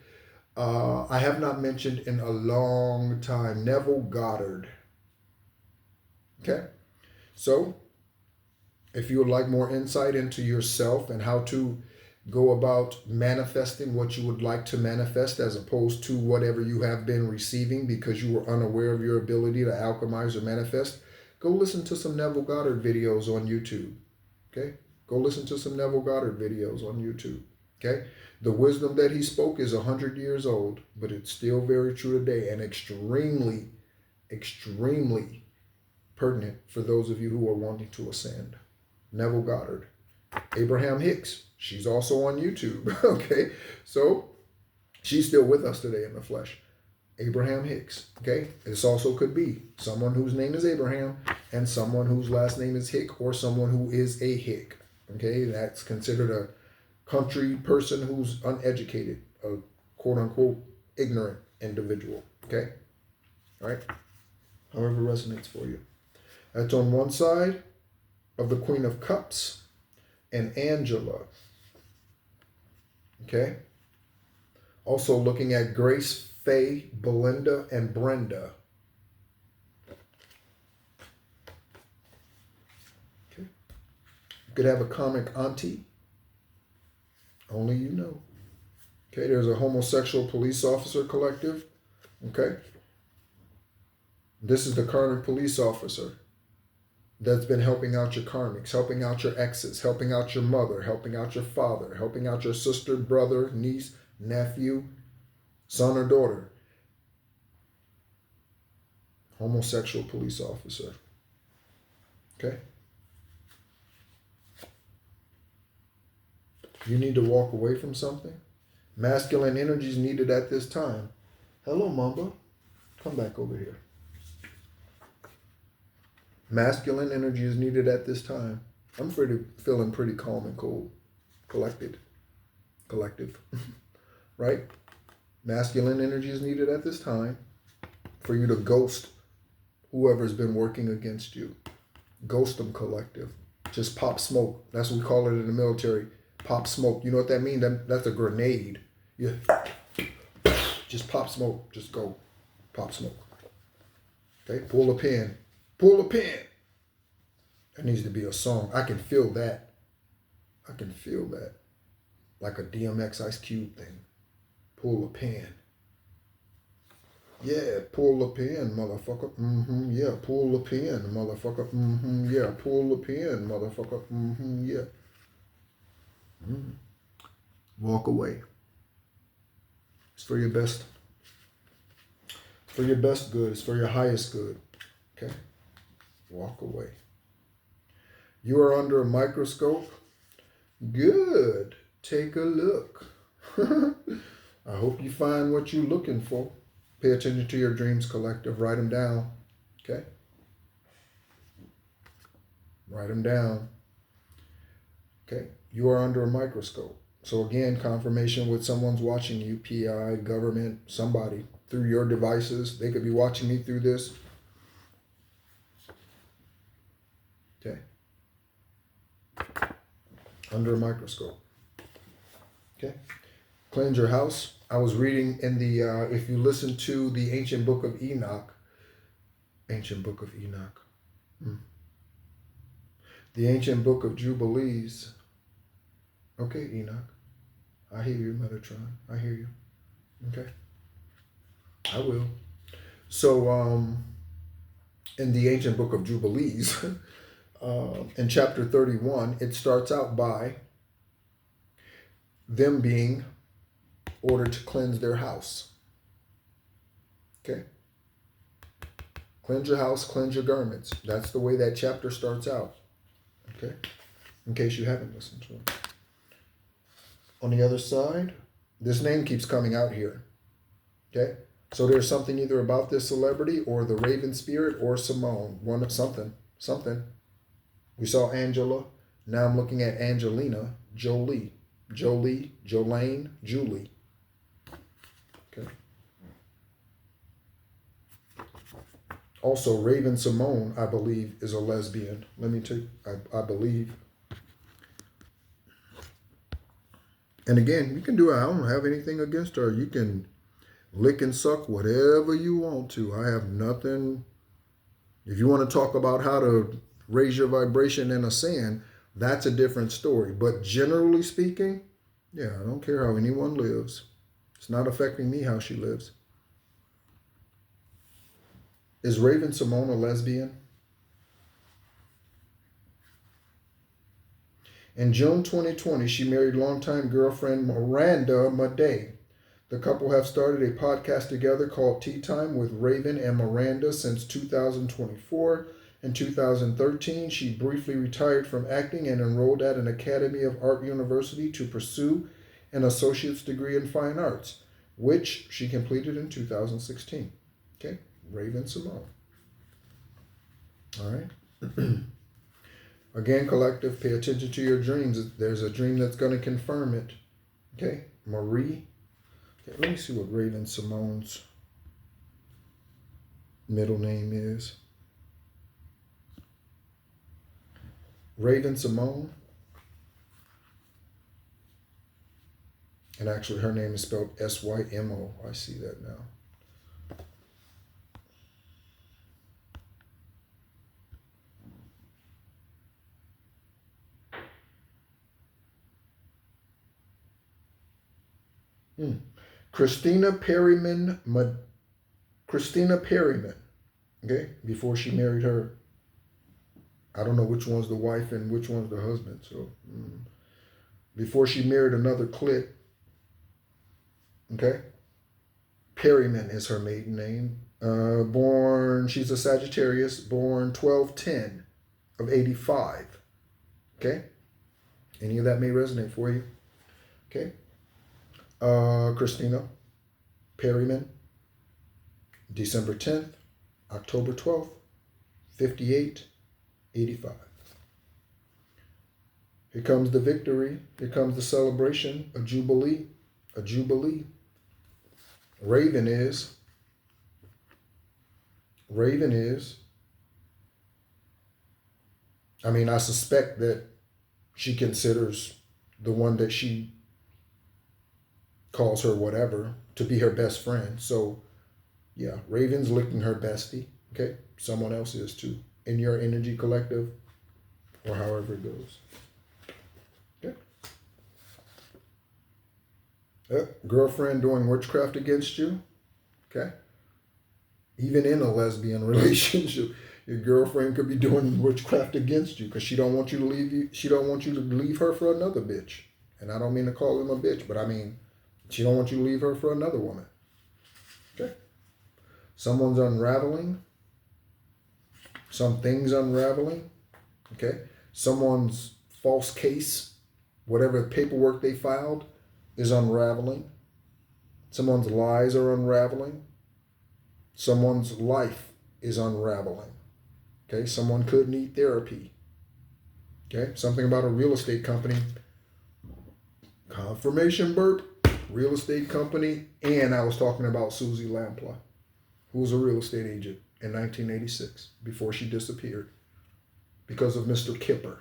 I have not mentioned in a long time. Neville Goddard. Okay? So, if you would like more insight into yourself and how to go about manifesting what you would like to manifest as opposed to whatever you have been receiving because you were unaware of your ability to alchemize or manifest, go listen to some Neville Goddard videos on YouTube. Okay? Go listen to some Neville Goddard videos on YouTube. Okay? The wisdom that he spoke is 100 years old, but it's still very true today and extremely, extremely pertinent for those of you who are wanting to ascend. Neville Goddard. Abraham Hicks. She's also on YouTube. Okay. So she's still with us today in the flesh. Abraham Hicks. Okay. This also could be someone whose name is Abraham and someone whose last name is Hick or someone who is a Hick. Okay. That's considered a country person who's uneducated, a quote unquote ignorant individual. Okay. All right. However resonates for you. That's on one side of the Queen of Cups and Angela. Okay. Also looking at Grace, Faye, Belinda, and Brenda. Okay. You could have a karmic auntie. Only you know. Okay. There's a homosexual police officer collective. Okay. This is the karmic police officer that's been helping out your karmics, helping out your exes, helping out your mother, helping out your father, helping out your sister, brother, niece, nephew, son or daughter. Homosexual police officer. Okay? You need to walk away from something. Masculine energy is needed at this time. Hello, Mamba. Come back over here. Masculine energy is needed at this time. I'm feeling pretty calm and cool. Collective. Right? Masculine energy is needed at this time for you to ghost whoever's been working against you. Ghost them, collective. Just pop smoke. That's what we call it in the military. Pop smoke. You know what that means? That's a grenade. You just pop smoke. Just go. Pop smoke. Okay? Pull a pin. Pull a pin. There needs to be a song. I can feel that. I can feel that. Like a DMX Ice Cube thing. Pull a pin. Yeah, pull a pin, motherfucker. Yeah, pull a pin, motherfucker. Yeah, pull a pin, motherfucker. Yeah. Walk away. It's for your best. It's for your best good. It's for your highest good. Okay? Walk away. You are under a microscope. Good. Take a look. I hope you find what you're looking for. Pay attention to your dreams, collective. Write them down. Okay? Write them down. Okay? You are under a microscope. So again, confirmation with someone's watching you, PI, government, somebody, through your devices. They could be watching me through this. under a microscope. Okay? Cleanse your house. I was reading in the, if you listen to the ancient book of Enoch, the ancient book of Jubilees. Okay, Enoch. I hear you, Metatron. I hear you. Okay. I will. So, in the ancient book of Jubilees, in chapter 31, it starts out by them being ordered to cleanse their house. Okay? Cleanse your house, cleanse your garments. That's the way that chapter starts out. Okay? In case you haven't listened to it. On the other side, this name keeps coming out here. Okay? So there's something either about this celebrity or the Raven Spirit or Simone. One of something. We saw Angela. Now I'm looking at Angelina, Jolie, Jolane, Julie. Okay. Also, Raven Simone, I believe, is a lesbian. Let me tell you, I believe. And again, you can do it. I don't have anything against her. You can lick and suck whatever you want to. I have nothing. If you want to talk about how to raise your vibration in a sin, that's a different story. But generally speaking, yeah, I don't care how anyone lives. It's not affecting me how she lives. Is Raven Simone a lesbian? In June 2020, she married longtime girlfriend Miranda Madej. The couple have started a podcast together called Tea Time with Raven and Miranda since 2024. In 2013, she briefly retired from acting and enrolled at an Academy of Art University to pursue an associate's degree in fine arts, which she completed in 2016. Okay, Raven Simone. All right. Again, collective, pay attention to your dreams. There's a dream that's going to confirm it. Okay, Marie. Okay, let me see what Raven Simone's middle name is. Raven Simone. And actually her name is spelled S-Y-M-O. I see that now. Christina Perryman, okay, before she married her. I don't know which one's the wife and which one's the husband. So, before she married another clique, okay, Perryman is her maiden name. She's a Sagittarius, born 12/10 of 85. Okay, any of that may resonate for you. Okay. Christina Perryman, December 10th, October 12th, 5885. Here comes the victory. Here comes the celebration, a jubilee, a jubilee. Raven is, I suspect that she considers the one that she calls her whatever to be her best friend. So yeah, Raven's licking her bestie. Okay, someone else is too in your energy collective or however it goes. Okay. Girlfriend doing witchcraft against you. Okay. Even in a lesbian relationship, your girlfriend could be doing witchcraft against you because she don't want you to leave you. She don't want you to leave her for another bitch. And I don't mean to call him a bitch, but I mean, she don't want you to leave her for another woman. Okay. Someone's unraveling. Something's unraveling. Okay. Someone's false case, whatever paperwork they filed, is unraveling. Someone's lies are unraveling. Someone's life is unraveling. Okay. Someone could need therapy. Okay. Something about a real estate company. Confirmation, Bert. Real estate company, and I was talking about Susie Lampla, who was a real estate agent in 1986 before she disappeared because of Mr. Kipper.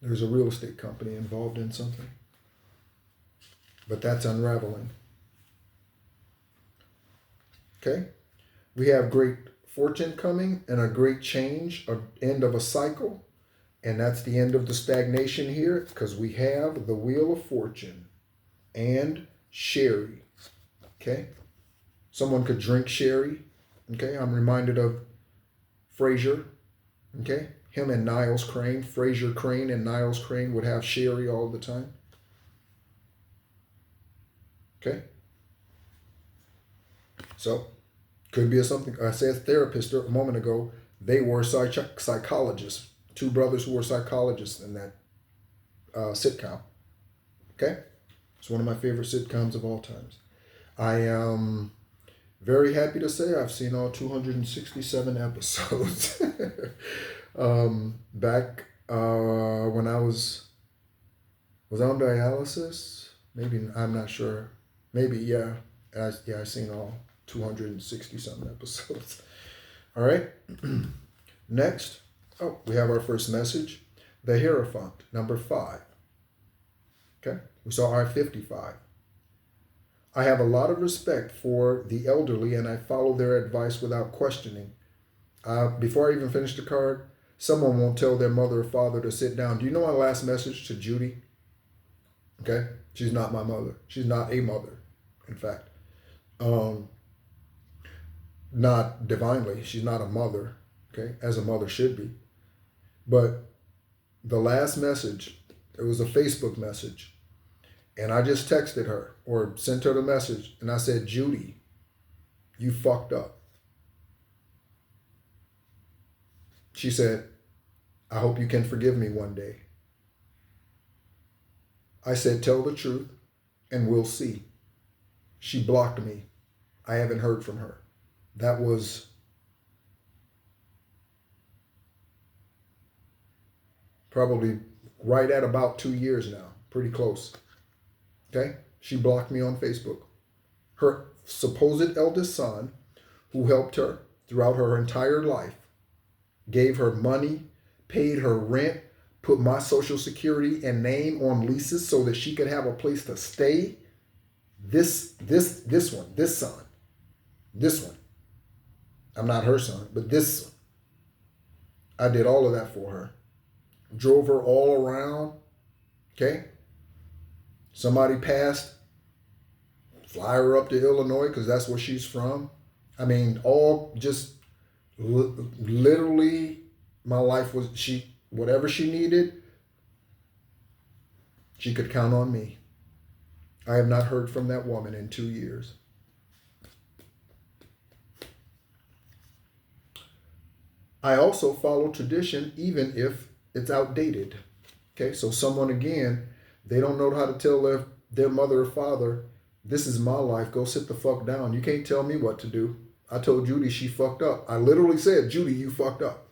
There's a real estate company involved in something. But that's unraveling. Okay? We have great fortune coming and a great change, an end of a cycle. And that's the end of the stagnation here, because we have the Wheel of Fortune and sherry. Okay? Someone could drink sherry. Okay? I'm reminded of Fraser. Okay? Him and Niles Crane. Fraser Crane and Niles Crane would have sherry all the time. Okay? So, could be something. I said therapist a moment ago. They were psychologists. Two brothers who were psychologists in that sitcom. Okay? It's one of my favorite sitcoms of all times. I am very happy to say I've seen all 267 episodes. Back when I was on dialysis. Maybe, I'm not sure. Maybe, yeah. I've seen all 260 something episodes. All right. Next. Oh, we have our first message. The Hierophant, number 5. Okay. We saw our 55. I have a lot of respect for the elderly and I follow their advice without questioning. Before I even finish the card, someone won't tell their mother or father to sit down. Do you know my last message to Judy? Okay. She's not my mother. She's not a mother, in fact. Not divinely. She's not a mother, okay, as a mother should be. But the last message, it was a Facebook message. And I just texted her or sent her the message. And I said, Judy, you fucked up. She said, I hope you can forgive me one day. I said, tell the truth and we'll see. She blocked me. I haven't heard from her. That was probably right at about 2 years now. Pretty close. Okay? She blocked me on Facebook. Her supposed eldest son, who helped her throughout her entire life, gave her money, paid her rent, put my social security and name on leases so that she could have a place to stay. This son. I'm not her son, but this son. I did all of that for her. Drove her all around. Okay? Somebody passed. Fly her up to Illinois because that's where she's from. I mean, all just literally my life was, whatever she needed, she could count on me. I have not heard from that woman in 2 years. I also follow tradition even if it's outdated. Okay, so someone, again, they don't know how to tell their mother or father, this is my life, go sit the fuck down. You can't tell me what to do. I told Judy she fucked up. I literally said, Judy, you fucked up.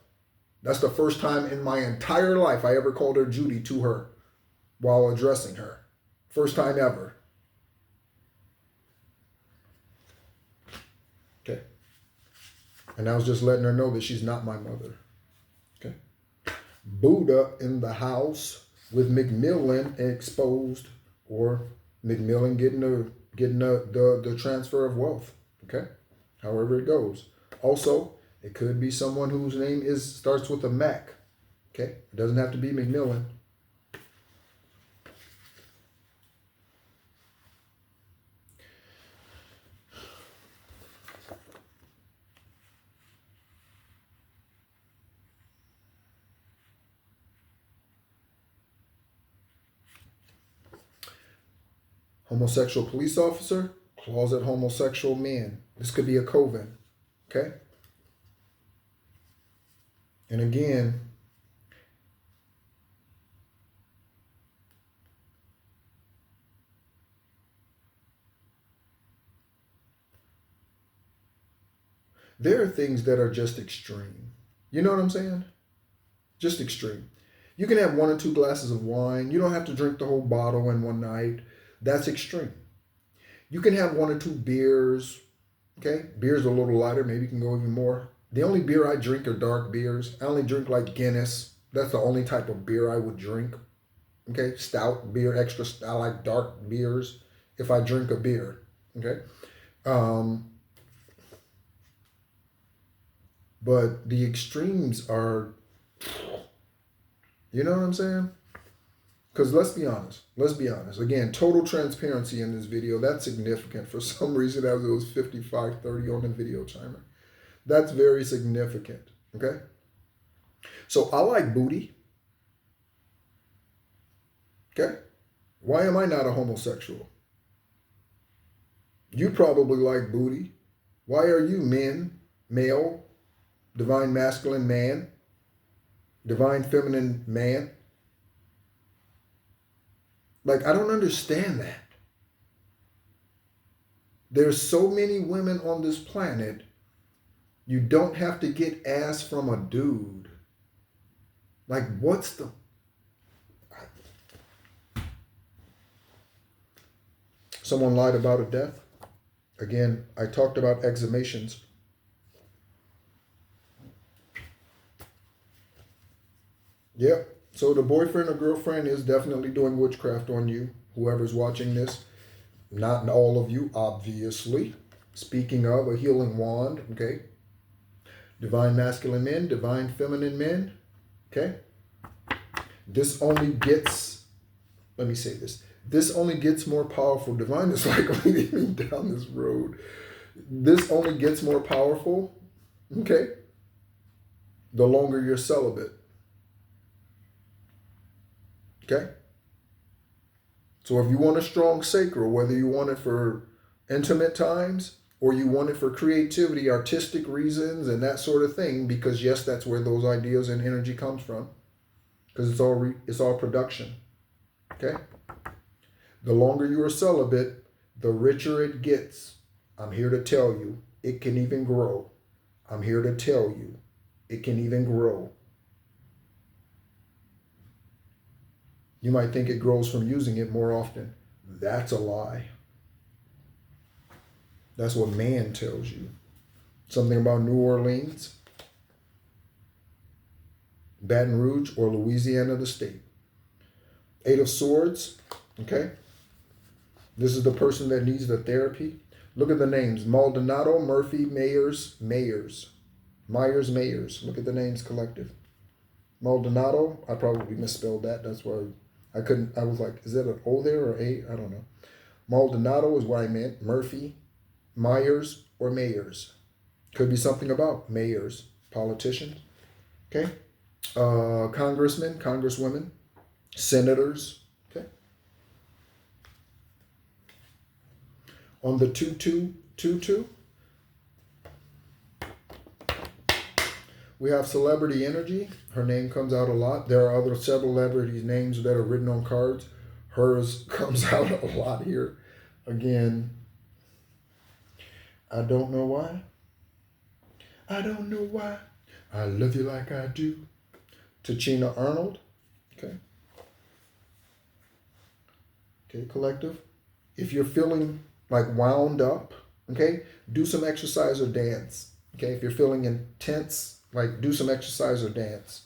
That's the first time in my entire life I ever called her Judy to her while addressing her. First time ever. Okay. And I was just letting her know that she's not my mother. Okay. Buddha in the house with McMillan exposed, or McMillan getting the transfer of wealth. Okay. However it goes. Also, it could be someone whose name starts with a Mac. Okay. It doesn't have to be McMillan. Homosexual police officer, closet homosexual man. This could be a coven, okay? And again, there are things that are just extreme. You know what I'm saying? Just extreme. You can have 1 or 2 glasses of wine. You don't have to drink the whole bottle in one night. That's extreme. You can have 1 or 2 beers. Okay? Beer's a little lighter. Maybe you can go even more. The only beer I drink are dark beers. I only drink like Guinness. That's the only type of beer I would drink. Okay, stout beer, extra. I like dark beers. If I drink a beer, okay. Um, but the extremes are, you know what I'm saying? Because let's be honest. Let's be honest. Again, total transparency in this video. That's significant. For some reason, as it was 55:30 on the video timer. That's very significant. Okay. So I like booty. Okay. Why am I not a homosexual? You probably like booty. Why are you male, divine masculine man, divine feminine man? Like, I don't understand that. There's so many women on this planet. You don't have to get ass from a dude. Like, what's the... Someone lied about a death. Again, I talked about exhumations. Yep. So the boyfriend or girlfriend is definitely doing witchcraft on you. Whoever's watching this. Not all of you, obviously. Speaking of a healing wand, okay? Divine masculine men, divine feminine men, okay? This only gets, let me say this. This only gets more powerful. Divine is like leading me down this road. This only gets more powerful, okay? The longer you're celibate. Okay? So if you want a strong sacral, whether you want it for intimate times or you want it for creativity, artistic reasons, and that sort of thing, because yes, that's where those ideas and energy comes from, because it's all production. Okay? The longer you are celibate, the richer it gets. I'm here to tell you, it can even grow. I'm here to tell you, it can even grow. You might think it grows from using it more often. That's a lie. That's what man tells you. Something about New Orleans, Baton Rouge, or Louisiana, the state. Eight of Swords, okay? This is the person that needs the therapy. Look at the names. Maldonado, Murphy, Myers. Look at the names collective. Maldonado, I probably misspelled that. That's why I was like, is that an O there or A? I don't know. Maldonado is what I meant. Murphy, Myers, or Mayors. Could be something about mayors, politicians. Okay? Congressmen, congresswomen, senators. Okay? On the 2-2-2-2, we have celebrity energy. Her name comes out a lot. There are other several celebrities' names that are written on cards. Hers comes out a lot here. Again, I don't know why. I don't know why. I love you like I do. Tachina Arnold. Okay. Okay, collective. If you're feeling like wound up, okay, do some exercise or dance. Okay, if you're feeling intense, like do some exercise or dance.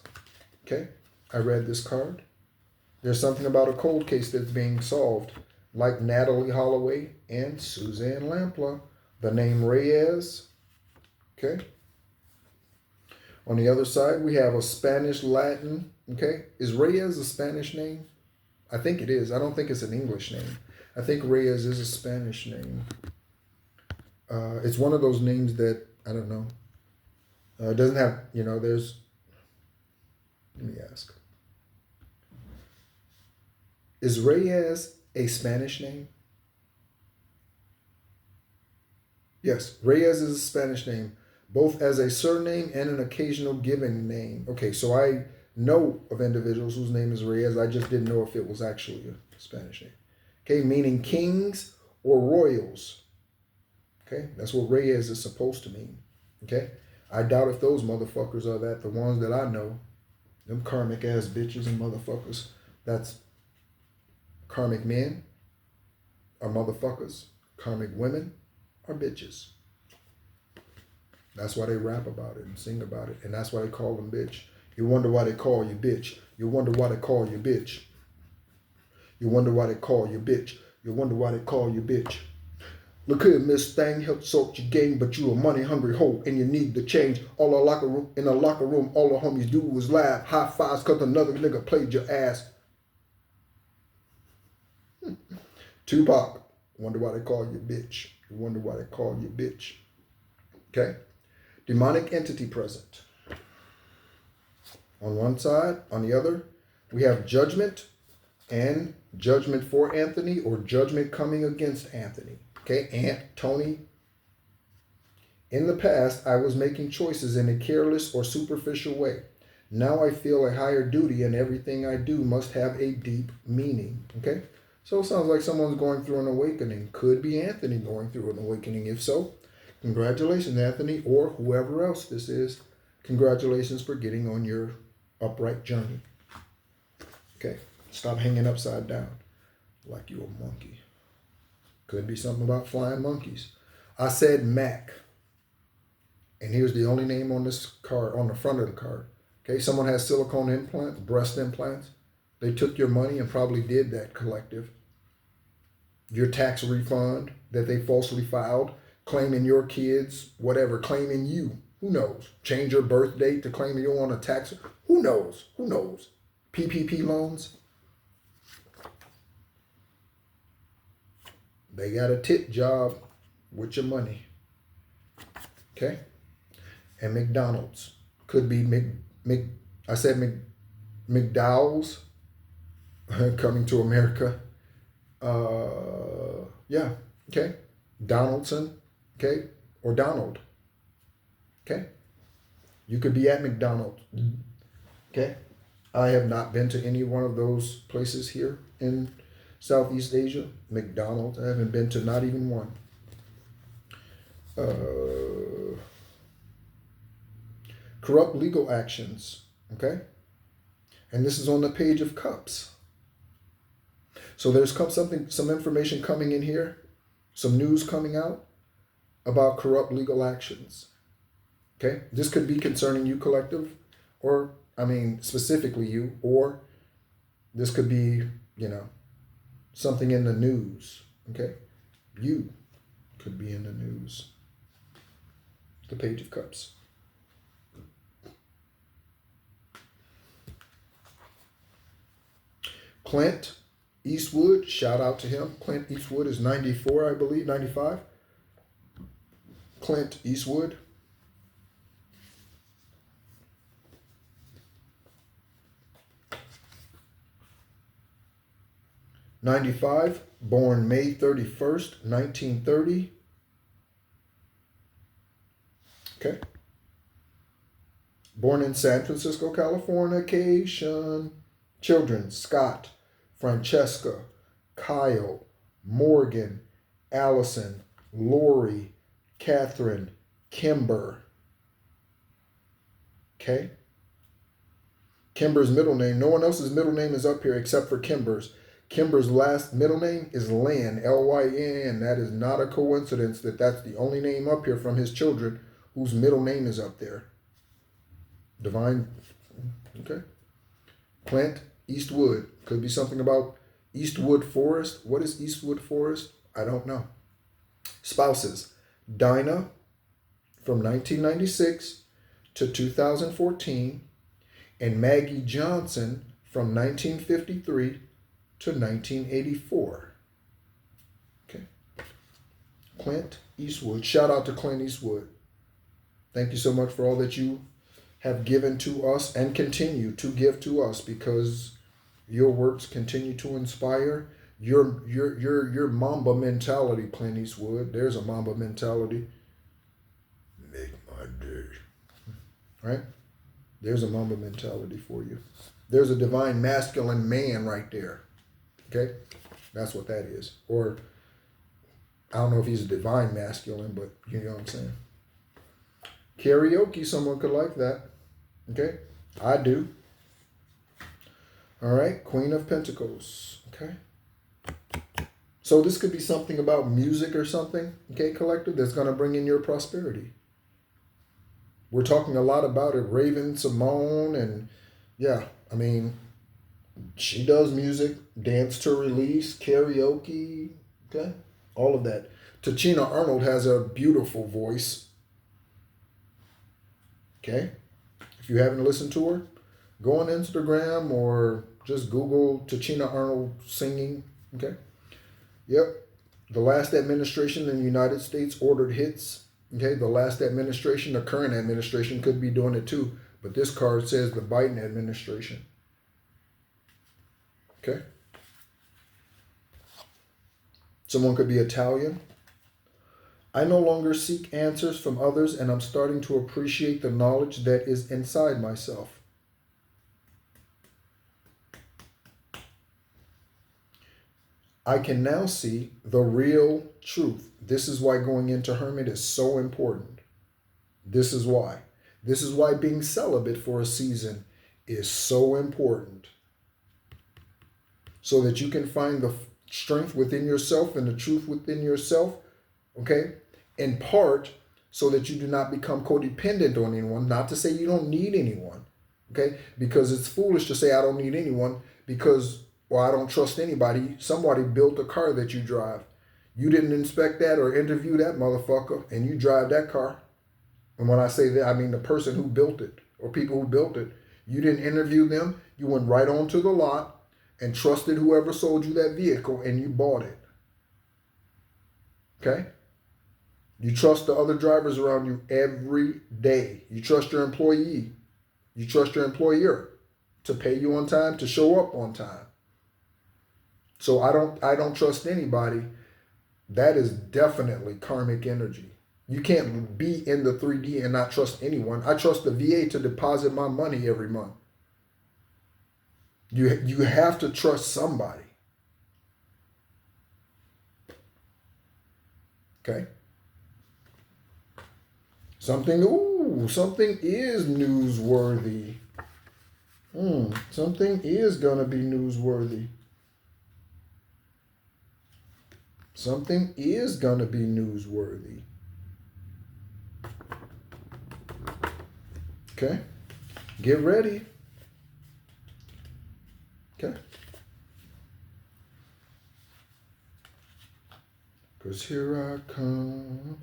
Okay, I read this card. There's something about a cold case that's being solved, like Natalie Holloway and Suzanne Lampla. The name Reyes. Okay. On the other side, we have a Spanish Latin. Okay. Is Reyes a Spanish name? I think it is. I don't think it's an English name. I think Reyes is a Spanish name. It's one of those names that, I don't know. It doesn't have, there's, let me ask. Is Reyes a Spanish name? Yes, Reyes is a Spanish name, both as a surname and an occasional given name. Okay, so I know of individuals whose name is Reyes. I just didn't know if it was actually a Spanish name. Okay, meaning kings or royals. Okay, that's what Reyes is supposed to mean. Okay, I doubt if those motherfuckers are that. The ones that I know, them karmic ass bitches and motherfuckers, that's karmic men are motherfuckers. Karmic women are bitches. That's why they rap about it and sing about it. And that's why they call them bitch. You wonder why they call you bitch. You wonder why they call you bitch. You wonder why they call you bitch. You wonder why they call you bitch. Look here, Miss Thing, help sort your game, but you a money hungry hoe and you need to change. All the locker room in the locker room, all the homies do was laugh, high fives, cause another nigga played your ass. Tupac, wonder why they call you bitch. You wonder why they call you bitch. Okay? Demonic entity present. On one side, on the other, we have judgment and judgment for Anthony or judgment coming against Anthony. Okay, Aunt Tony. In the past, I was making choices in a careless or superficial way. Now I feel a higher duty and everything I do must have a deep meaning. Okay, so it sounds like someone's going through an awakening. Could be Anthony going through an awakening. If so, congratulations, Anthony, or whoever else this is. Congratulations for getting on your upright journey. Okay, stop hanging upside down like you a monkey. Could be something about flying monkeys. I said Mac. And here's the only name on this card, on the front of the card. Okay, someone has silicone implants, breast implants. They took your money and probably did that, collective. Your tax refund that they falsely filed, claiming your kids, whatever, claiming you. Who knows? Change your birth date to claim you on a tax. Who knows? Who knows? PPP loans. They got a tit job with your money. Okay? And McDonald's. Could be McDowell's coming to America. Yeah. Okay? Donaldson. Okay? Or Donald. Okay? You could be at McDonald's. Okay? I have not been to any one of those places here in Southeast Asia. McDonald's. I haven't been to not even one. Corrupt legal actions. Okay? And this is on the Page of Cups. So there's some information coming in here, some news coming out about corrupt legal actions. Okay? This could be concerning you, collective, or, specifically you, or this could be, something in the news. Okay? You could be in the news. The Page of Cups. Clint Eastwood, shout out to him. Clint Eastwood is 94, I believe, 95. Clint Eastwood. '95, born May 31st, 1930. Okay. Born in San Francisco, California. Children, Scott, Francesca, Kyle, Morgan, Allison, Lori, Catherine, Kimber. Okay? Kimber's middle name. No one else's middle name is up here except for Kimber's. Kimber's last middle name is Lynn, Lyn. That is not a coincidence that that's the only name up here from his children whose middle name is up there. Divine. Okay? Clint Eastwood. Could be something about Eastwood Forest. What is Eastwood Forest? I don't know. Spouses. Dinah from 1996 to 2014 and Maggie Johnson from 1953 to 1984. Okay. Clint Eastwood. Shout out to Clint Eastwood. Thank you so much for all that you have given to us and continue to give to us, because your works continue to inspire. Your Mamba mentality, Clint Eastwood. There's a Mamba mentality. Make my day. Right? There's a Mamba mentality for you. There's a divine masculine man right there. Okay? That's what that is. Or, I don't know if he's a divine masculine, but you know what I'm saying. Karaoke, someone could like that. Okay? I do. All right? Queen of Pentacles. Okay? So this could be something about music or something, okay, collective, that's going to bring in your prosperity. We're talking a lot about it. Raven Simone, and yeah, I mean, she does music, dance to release, karaoke, okay, all of that. Tachina Arnold has a beautiful voice, okay. If you haven't listened to her, go on Instagram or just Google Tachina Arnold singing, okay. Yep. The last administration in the United States ordered hits. Okay, the last administration, the current administration could be doing it too. But this card says the Biden administration. Okay. Someone could be Italian. I no longer seek answers from others, and I'm starting to appreciate the knowledge that is inside myself. I can now see the real truth. This is why going into Hermit is so important. This is why. This is why being celibate for a season is so important. So that you can find the strength within yourself and the truth within yourself, okay? In part, so that you do not become codependent on anyone. Not to say you don't need anyone, okay? Because it's foolish to say I don't need anyone because, well, I don't trust anybody. Somebody built a car that you drive. You didn't inspect that or interview that motherfucker, and you drive that car. And when I say that, I mean the person who built it or people who built it. You didn't interview them. You went right onto the lot and trusted whoever sold you that vehicle, and you bought it. Okay? You trust the other drivers around you every day. You trust your employee. You trust your employer to pay you on time, to show up on time. So I don't trust anybody. That is definitely karmic energy. You can't be in the 3D and not trust anyone. I trust the VA to deposit my money every month. You have to trust somebody. Okay? Something is newsworthy. Something is going to be newsworthy. Something is going to be newsworthy. Okay? Get ready. Okay? Because here I come.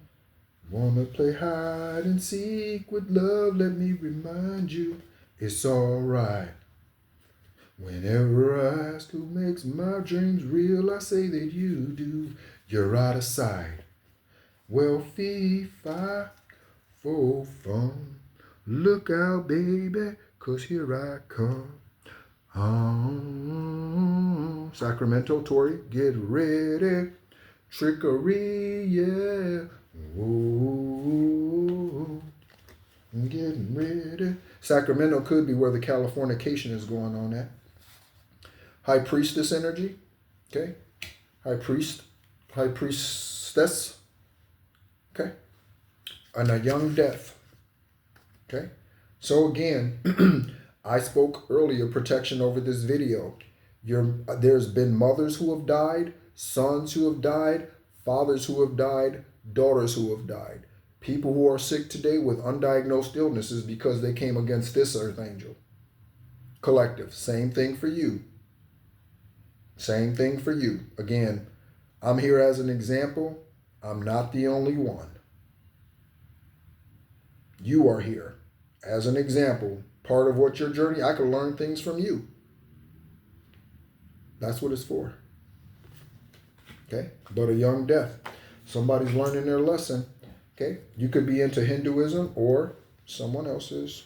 Wanna play hide and seek with love? Let me remind you, it's alright. Whenever I ask who makes my dreams real, I say that you do. You're out of sight. Well, fee, fi, fo, fum. Look out, baby, 'cause here I come. Sacramento, Tori, get ready. Trickery, yeah. Whoa. I'm getting ready. Sacramento could be where the Californication is going on at. High priestess energy. Okay. High priestess. Okay. And a young death. Okay. So again, I spoke earlier protection over this video. There's been mothers who have died, sons who have died, fathers who have died, daughters who have died. People who are sick today with undiagnosed illnesses because they came against this earth angel. Collective. Same thing for you. Same thing for you. Again, I'm here as an example. I'm not the only one. You are here as an example. Part of what your journey, I can learn things from you. That's what it's for. Okay? But a young death. Somebody's learning their lesson. Okay? You could be into Hinduism or someone else's.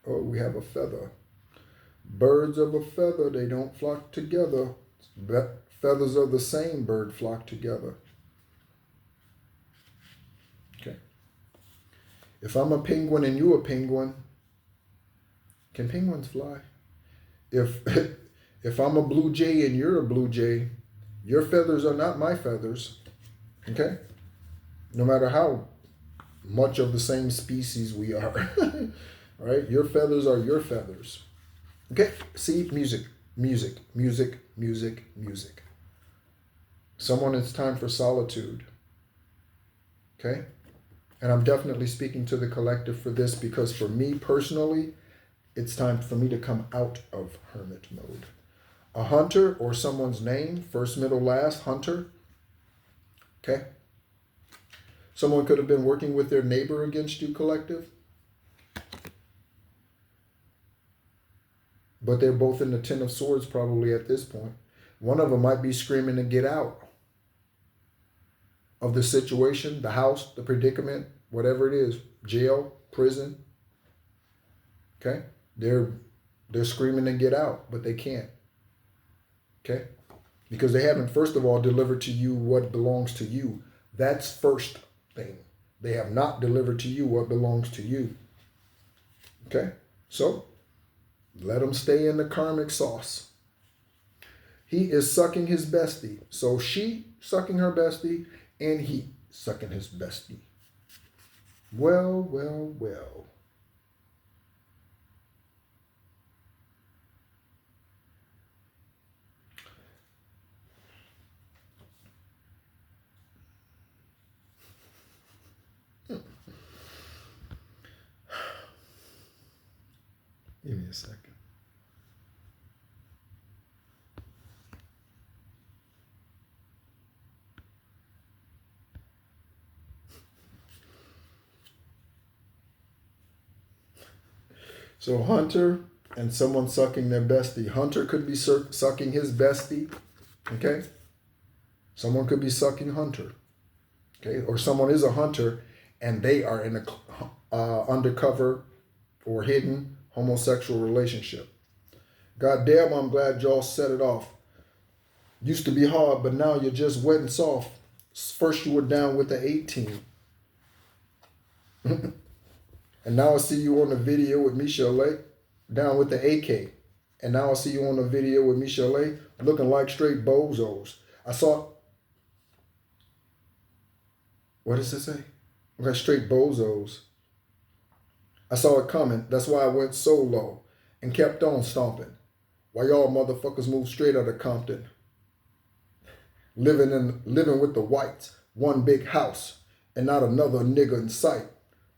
Oh, we have a feather. Birds of a feather, they don't flock together. Feathers of the same bird flock together. Okay. If I'm a penguin and you a penguin, can penguins fly? If I'm a blue jay and you're a blue jay, your feathers are not my feathers. Okay? No matter how much of the same species we are. Right? Your feathers are your feathers. Okay? See, music. Someone, it's time for solitude. Okay? And I'm definitely speaking to the collective for this because for me personally, it's time for me to come out of hermit mode. A hunter or someone's name, first, middle, last, hunter. Okay. Someone could have been working with their neighbor against you, collective. But they're both in the Ten of Swords probably at this point. One of them might be screaming to get out of the situation, the house, the predicament, whatever it is, jail, prison. Okay? They're screaming to get out, but they can't. Okay? Because they haven't, first of all, delivered to you what belongs to you. That's first thing. They have not delivered to you what belongs to you. Okay? So, let them stay in the karmic sauce. He is sucking his bestie. So she sucking her bestie and he sucking his bestie. Well, well, well. Give me a second. So Hunter and someone sucking their bestie. Hunter could be sucking his bestie. Okay? Someone could be sucking Hunter. Okay? Or someone is a hunter and they are in a undercover or hidden homosexual relationship. God damn, I'm glad y'all set it off. Used to be hard, but now you're just wet and soft. First you were down with the 18. And now I see you on the video with Michelle down with the AK. And now I see you on the video with Michelle looking like straight bozos. I saw, what does it say? Like straight bozos. I saw it coming. That's why I went so low and kept on stomping. While y'all motherfuckers moved straight out of Compton. Living with the whites. One big house and not another nigga in sight.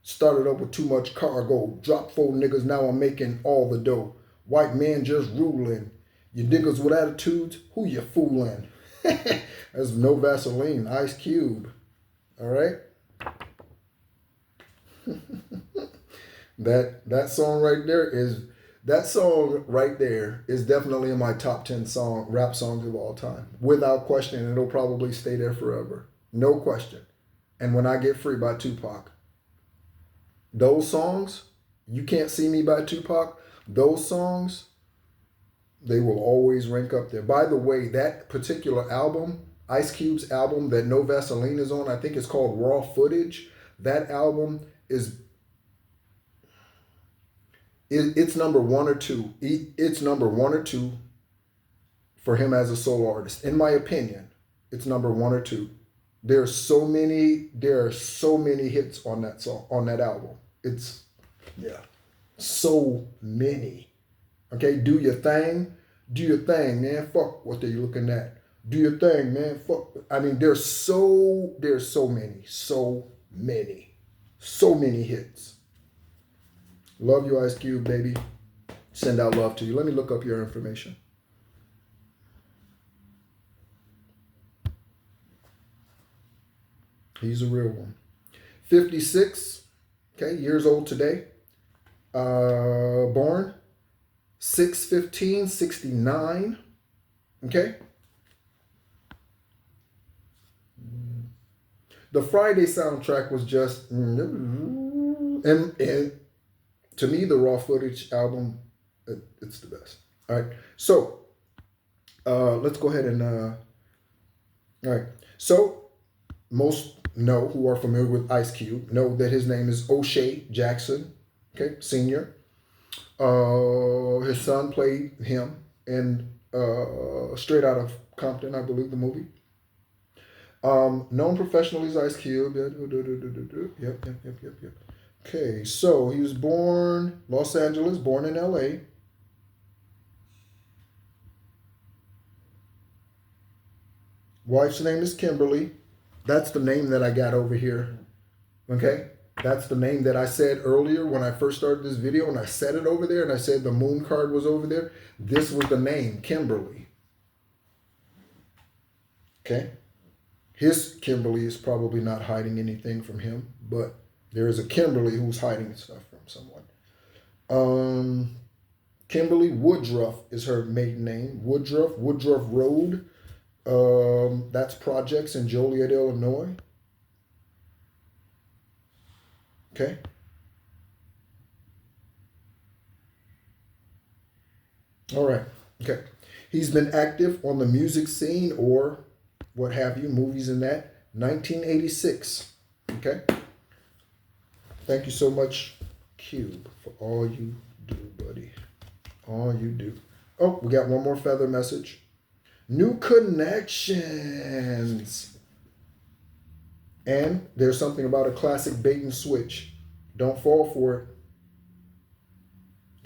Started up with too much cargo. Dropped 4 niggas, now I'm making all the dough. White man just ruling. You niggas with attitudes, who you fooling? That's no Vaseline, Ice Cube. All right? That song right there is definitely in my top 10 rap songs of all time. Without question, it'll probably stay there forever. No question. And When I Get Free by Tupac. Those songs, You Can't See Me by Tupac, those songs, they will always rank up there. By the way, that particular album, Ice Cube's album that No Vaseline is on, I think it's called Raw Footage. That album it's number 1 or 2. It's number 1 or 2 for him as a solo artist. In my opinion, it's number 1 or 2. There are so many hits on that song, on that album. It's, yeah, so many. Okay, do your thing, man. Fuck what they looking at. Do your thing, man. Fuck. I mean, there's so many hits. Love you, Ice Cube, baby. Send out love to you. Let me look up your information. He's a real one. 56, okay, years old today. Born 6/15/69. Okay. The Friday soundtrack was just, and to me, the Raw Footage album, it's the best. All right. So, let's go ahead and, all right. So, most know, who are familiar with Ice Cube, know that his name is O'Shea Jackson, okay, Sr. His son played him in Straight Out of Compton, I believe, the movie. Known professionally as Ice Cube. Yep. Okay, so he was born Los Angeles, born in LA. Wife's name is Kimberly. That's the name that I got over here. Okay? That's the name that I said earlier when I first started this video, and I said it over there, and I said the moon card was over there. This was the name, Kimberly. Okay? His Kimberly is probably not hiding anything from him, but there is a Kimberly who's hiding stuff from someone. Kimberly Woodruff is her maiden name. Woodruff Road. That's projects in Joliet, Illinois. Okay. All right. Okay. He's been active on the music scene or what have you, movies and that. 1986. Okay. Thank you so much, Cube, for all you do, buddy. All you do. Oh, we got one more feather message. New connections. And there's something about a classic bait and switch. Don't fall for it.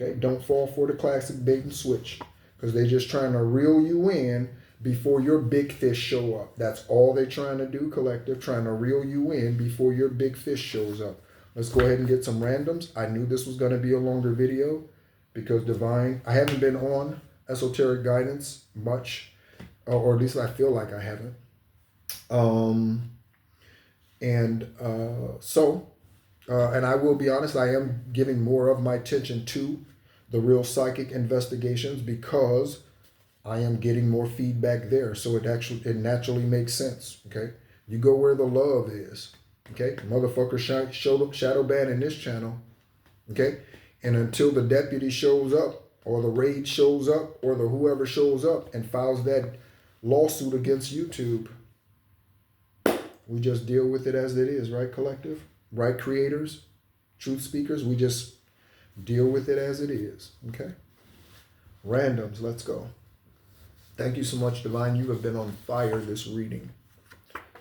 Okay, don't fall for the classic bait and switch, because they're just trying to reel you in before your big fish show up. That's all they're trying to do, collective, trying to reel you in before your big fish shows up. Let's go ahead and get some randoms. I knew this was going to be a longer video because Divine, I haven't been on esoteric guidance much, or at least I feel like I haven't. And I will be honest, I am giving more of my attention to the real psychic investigations because I am getting more feedback there. So it naturally makes sense. Okay. You go where the love is. Okay. Motherfucker shadow ban in this channel. Okay. And until the deputy shows up or the raid shows up or the whoever shows up and files that lawsuit against YouTube, we just deal with it as it is, right, collective? Right, creators, truth speakers, we just deal with it as it is, okay? Randoms, let's go. Thank you so much, Divine. You have been on fire this reading.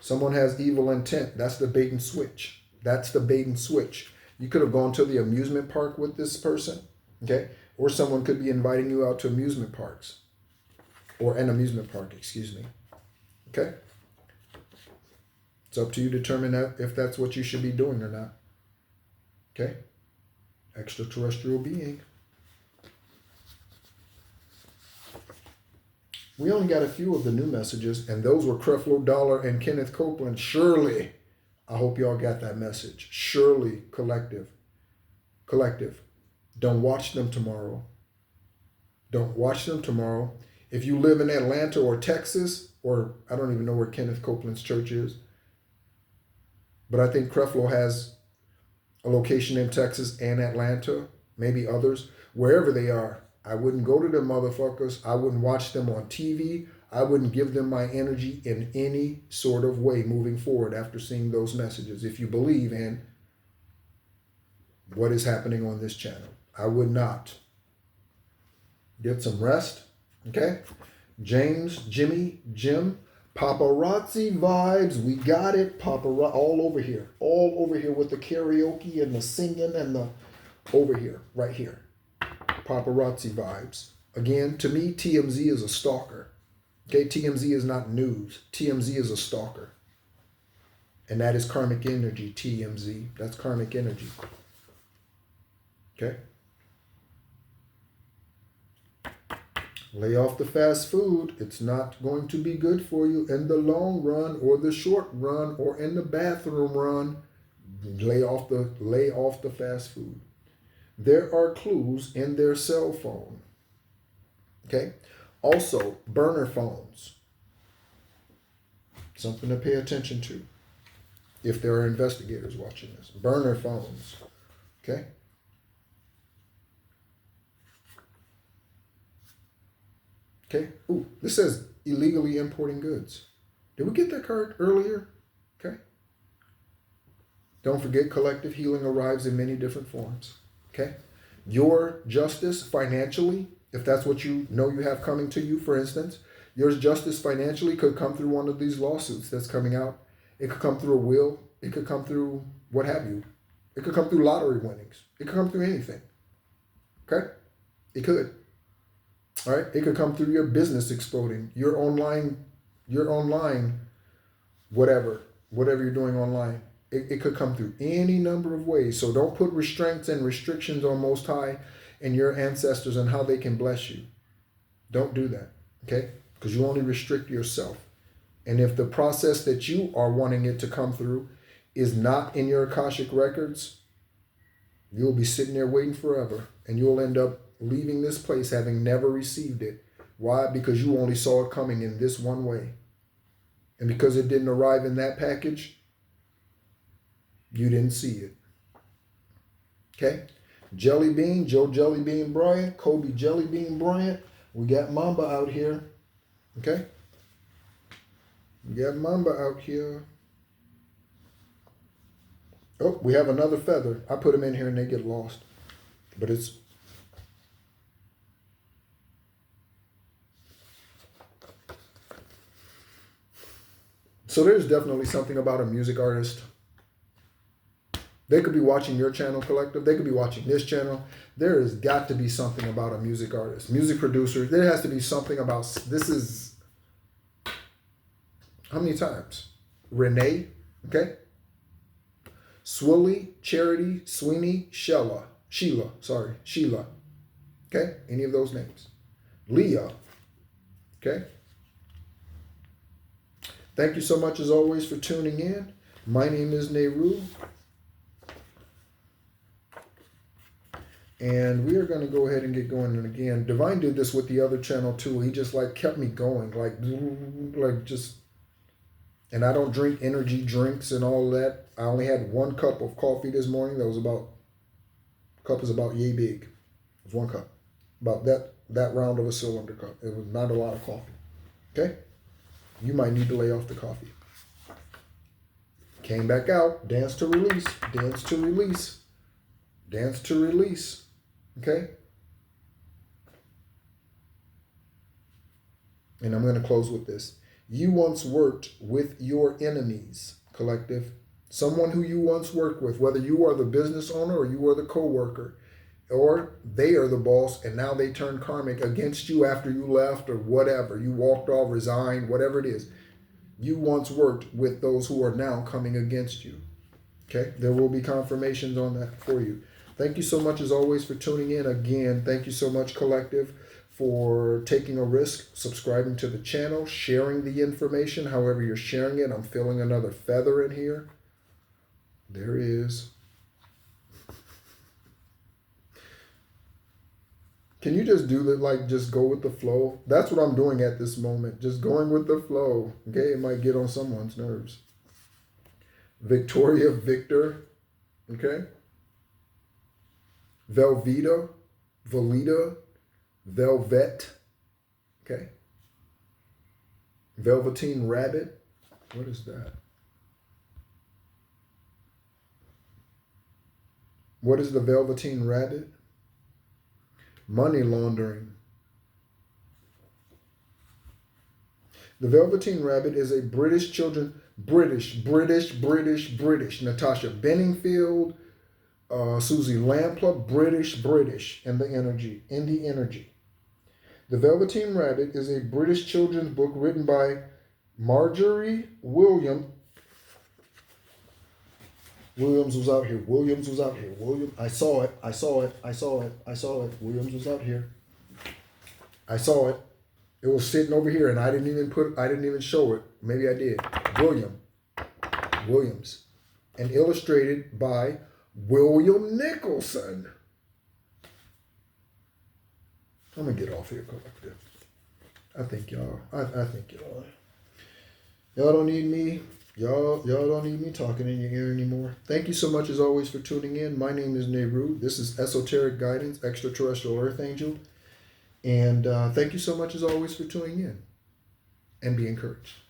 Someone has evil intent. That's the bait and switch. That's the bait and switch. You could have gone to the amusement park with this person, okay? Or someone could be inviting you out to amusement parks. Or an amusement park, excuse me. Okay? It's up to you to determine that if that's what you should be doing or not. Okay? Extraterrestrial being. We only got a few of the new messages, and those were Creflo Dollar and Kenneth Copeland. Surely, I hope y'all got that message. Surely, collective. Collective. Don't watch them tomorrow. Don't watch them tomorrow. If you live in Atlanta or Texas, or I don't even know where Kenneth Copeland's church is, but I think Creflo has a location in Texas and Atlanta, maybe others. Wherever they are, I wouldn't go to them motherfuckers. I wouldn't watch them on TV. I wouldn't give them my energy in any sort of way moving forward after seeing those messages. If you believe in what is happening on this channel, I would not. Get some rest, okay? James, Jimmy, Jim. Paparazzi vibes, we got it. Paparazzi, all over here with the karaoke and the singing and the over here, right here. Paparazzi vibes. Again, to me, TMZ is a stalker. Okay, TMZ is not news. TMZ is a stalker. And that is karmic energy, TMZ. That's karmic energy. Okay? Lay off the fast food. It's not going to be good for you in the long run or the short run or in the bathroom run. Lay off the fast food. There are clues in their cell phone. Okay? Also, burner phones. Something to pay attention to if there are investigators watching this. Burner phones. Okay? Okay. Ooh, this says illegally importing goods. Did we get that card earlier? Okay. Don't forget, collective healing arrives in many different forms. Okay. Your justice financially, if that's what you know you have coming to you, for instance, your justice financially could come through one of these lawsuits that's coming out. It could come through a will. It could come through what have you. It could come through lottery winnings. It could come through anything. Okay. It could. All right, it could come through your business exploding, your online, whatever you're doing online. It could come through any number of ways. So don't put restraints and restrictions on Most High and your ancestors and how they can bless you. Don't do that, okay? Because you only restrict yourself. And if the process that you are wanting it to come through is not in your Akashic records, you'll be sitting there waiting forever. And you'll end up leaving this place having never received it. Why? Because you only saw it coming in this one way. And because it didn't arrive in that package, you didn't see it. Okay? Jelly Bean, Joe Jelly Bean Bryant, Kobe Jelly Bean Bryant. We got Mamba out here. Okay? We got Mamba out here. Oh, we have another feather. I put them in here and they get lost. But it's... So there's definitely something about a music artist. They could be watching your channel, Collective. They could be watching this channel. There has got to be something about a music artist. Music producer. There has to be something about... This is... How many times? Renee. Okay? Swilly, Charity, Sweeney, Sheila. Sheila. Okay? Any of those names. Leah. Okay? Thank you so much as always for tuning in. My name is Nehru. And we are going to go ahead and get going. And again, Divine did this with the other channel too. He just like kept me going. Like just... And I don't drink energy drinks and all that. I only had 1 cup of coffee this morning. That was about... Cup is about yay big. It was 1 cup. About that round of a cylinder cup. It was not a lot of coffee. Okay? You might need to lay off the coffee. Came back out. Dance to release. Dance to release. Dance to release. Okay? And I'm going to close with this. You once worked with your enemies, Collective. Someone who you once worked with, whether you are the business owner or you are the co-worker, or they are the boss and now they turn karmic against you after you left or whatever. You walked off, resigned, whatever it is. You once worked with those who are now coming against you. Okay? There will be confirmations on that for you. Thank you so much as always for tuning in. Again, thank you so much, Collective, for taking a risk, subscribing to the channel, sharing the information, however you're sharing it. I'm feeling another feather in here. There is. Can you just do that, like just go with the flow? That's what I'm doing at this moment. Just going with the flow. Okay, it might get on someone's nerves. Victoria, Victor. Okay. Velveeta, Velita, Velvet. Okay. Velveteen Rabbit. What is that? What is the Velveteen Rabbit? Money laundering. The Velveteen Rabbit is a British children, British. Natasha Benningfield, Susie Lamplugh, British, and the energy. The Velveteen Rabbit is a British children's book written by Marjorie Williams. Williams was out here. I saw it. Williams was out here. I saw it. It was sitting over here and I didn't even show it. Maybe I did. Williams. And illustrated by William Nicholson. I'm gonna get off here, Collective. I think y'all don't need me. Y'all don't need me talking in your ear anymore. Thank you so much as always for tuning in. My name is Nehru. This is Esoteric Guidance, Extraterrestrial Earth Angel. And thank you so much as always for tuning in. And be encouraged.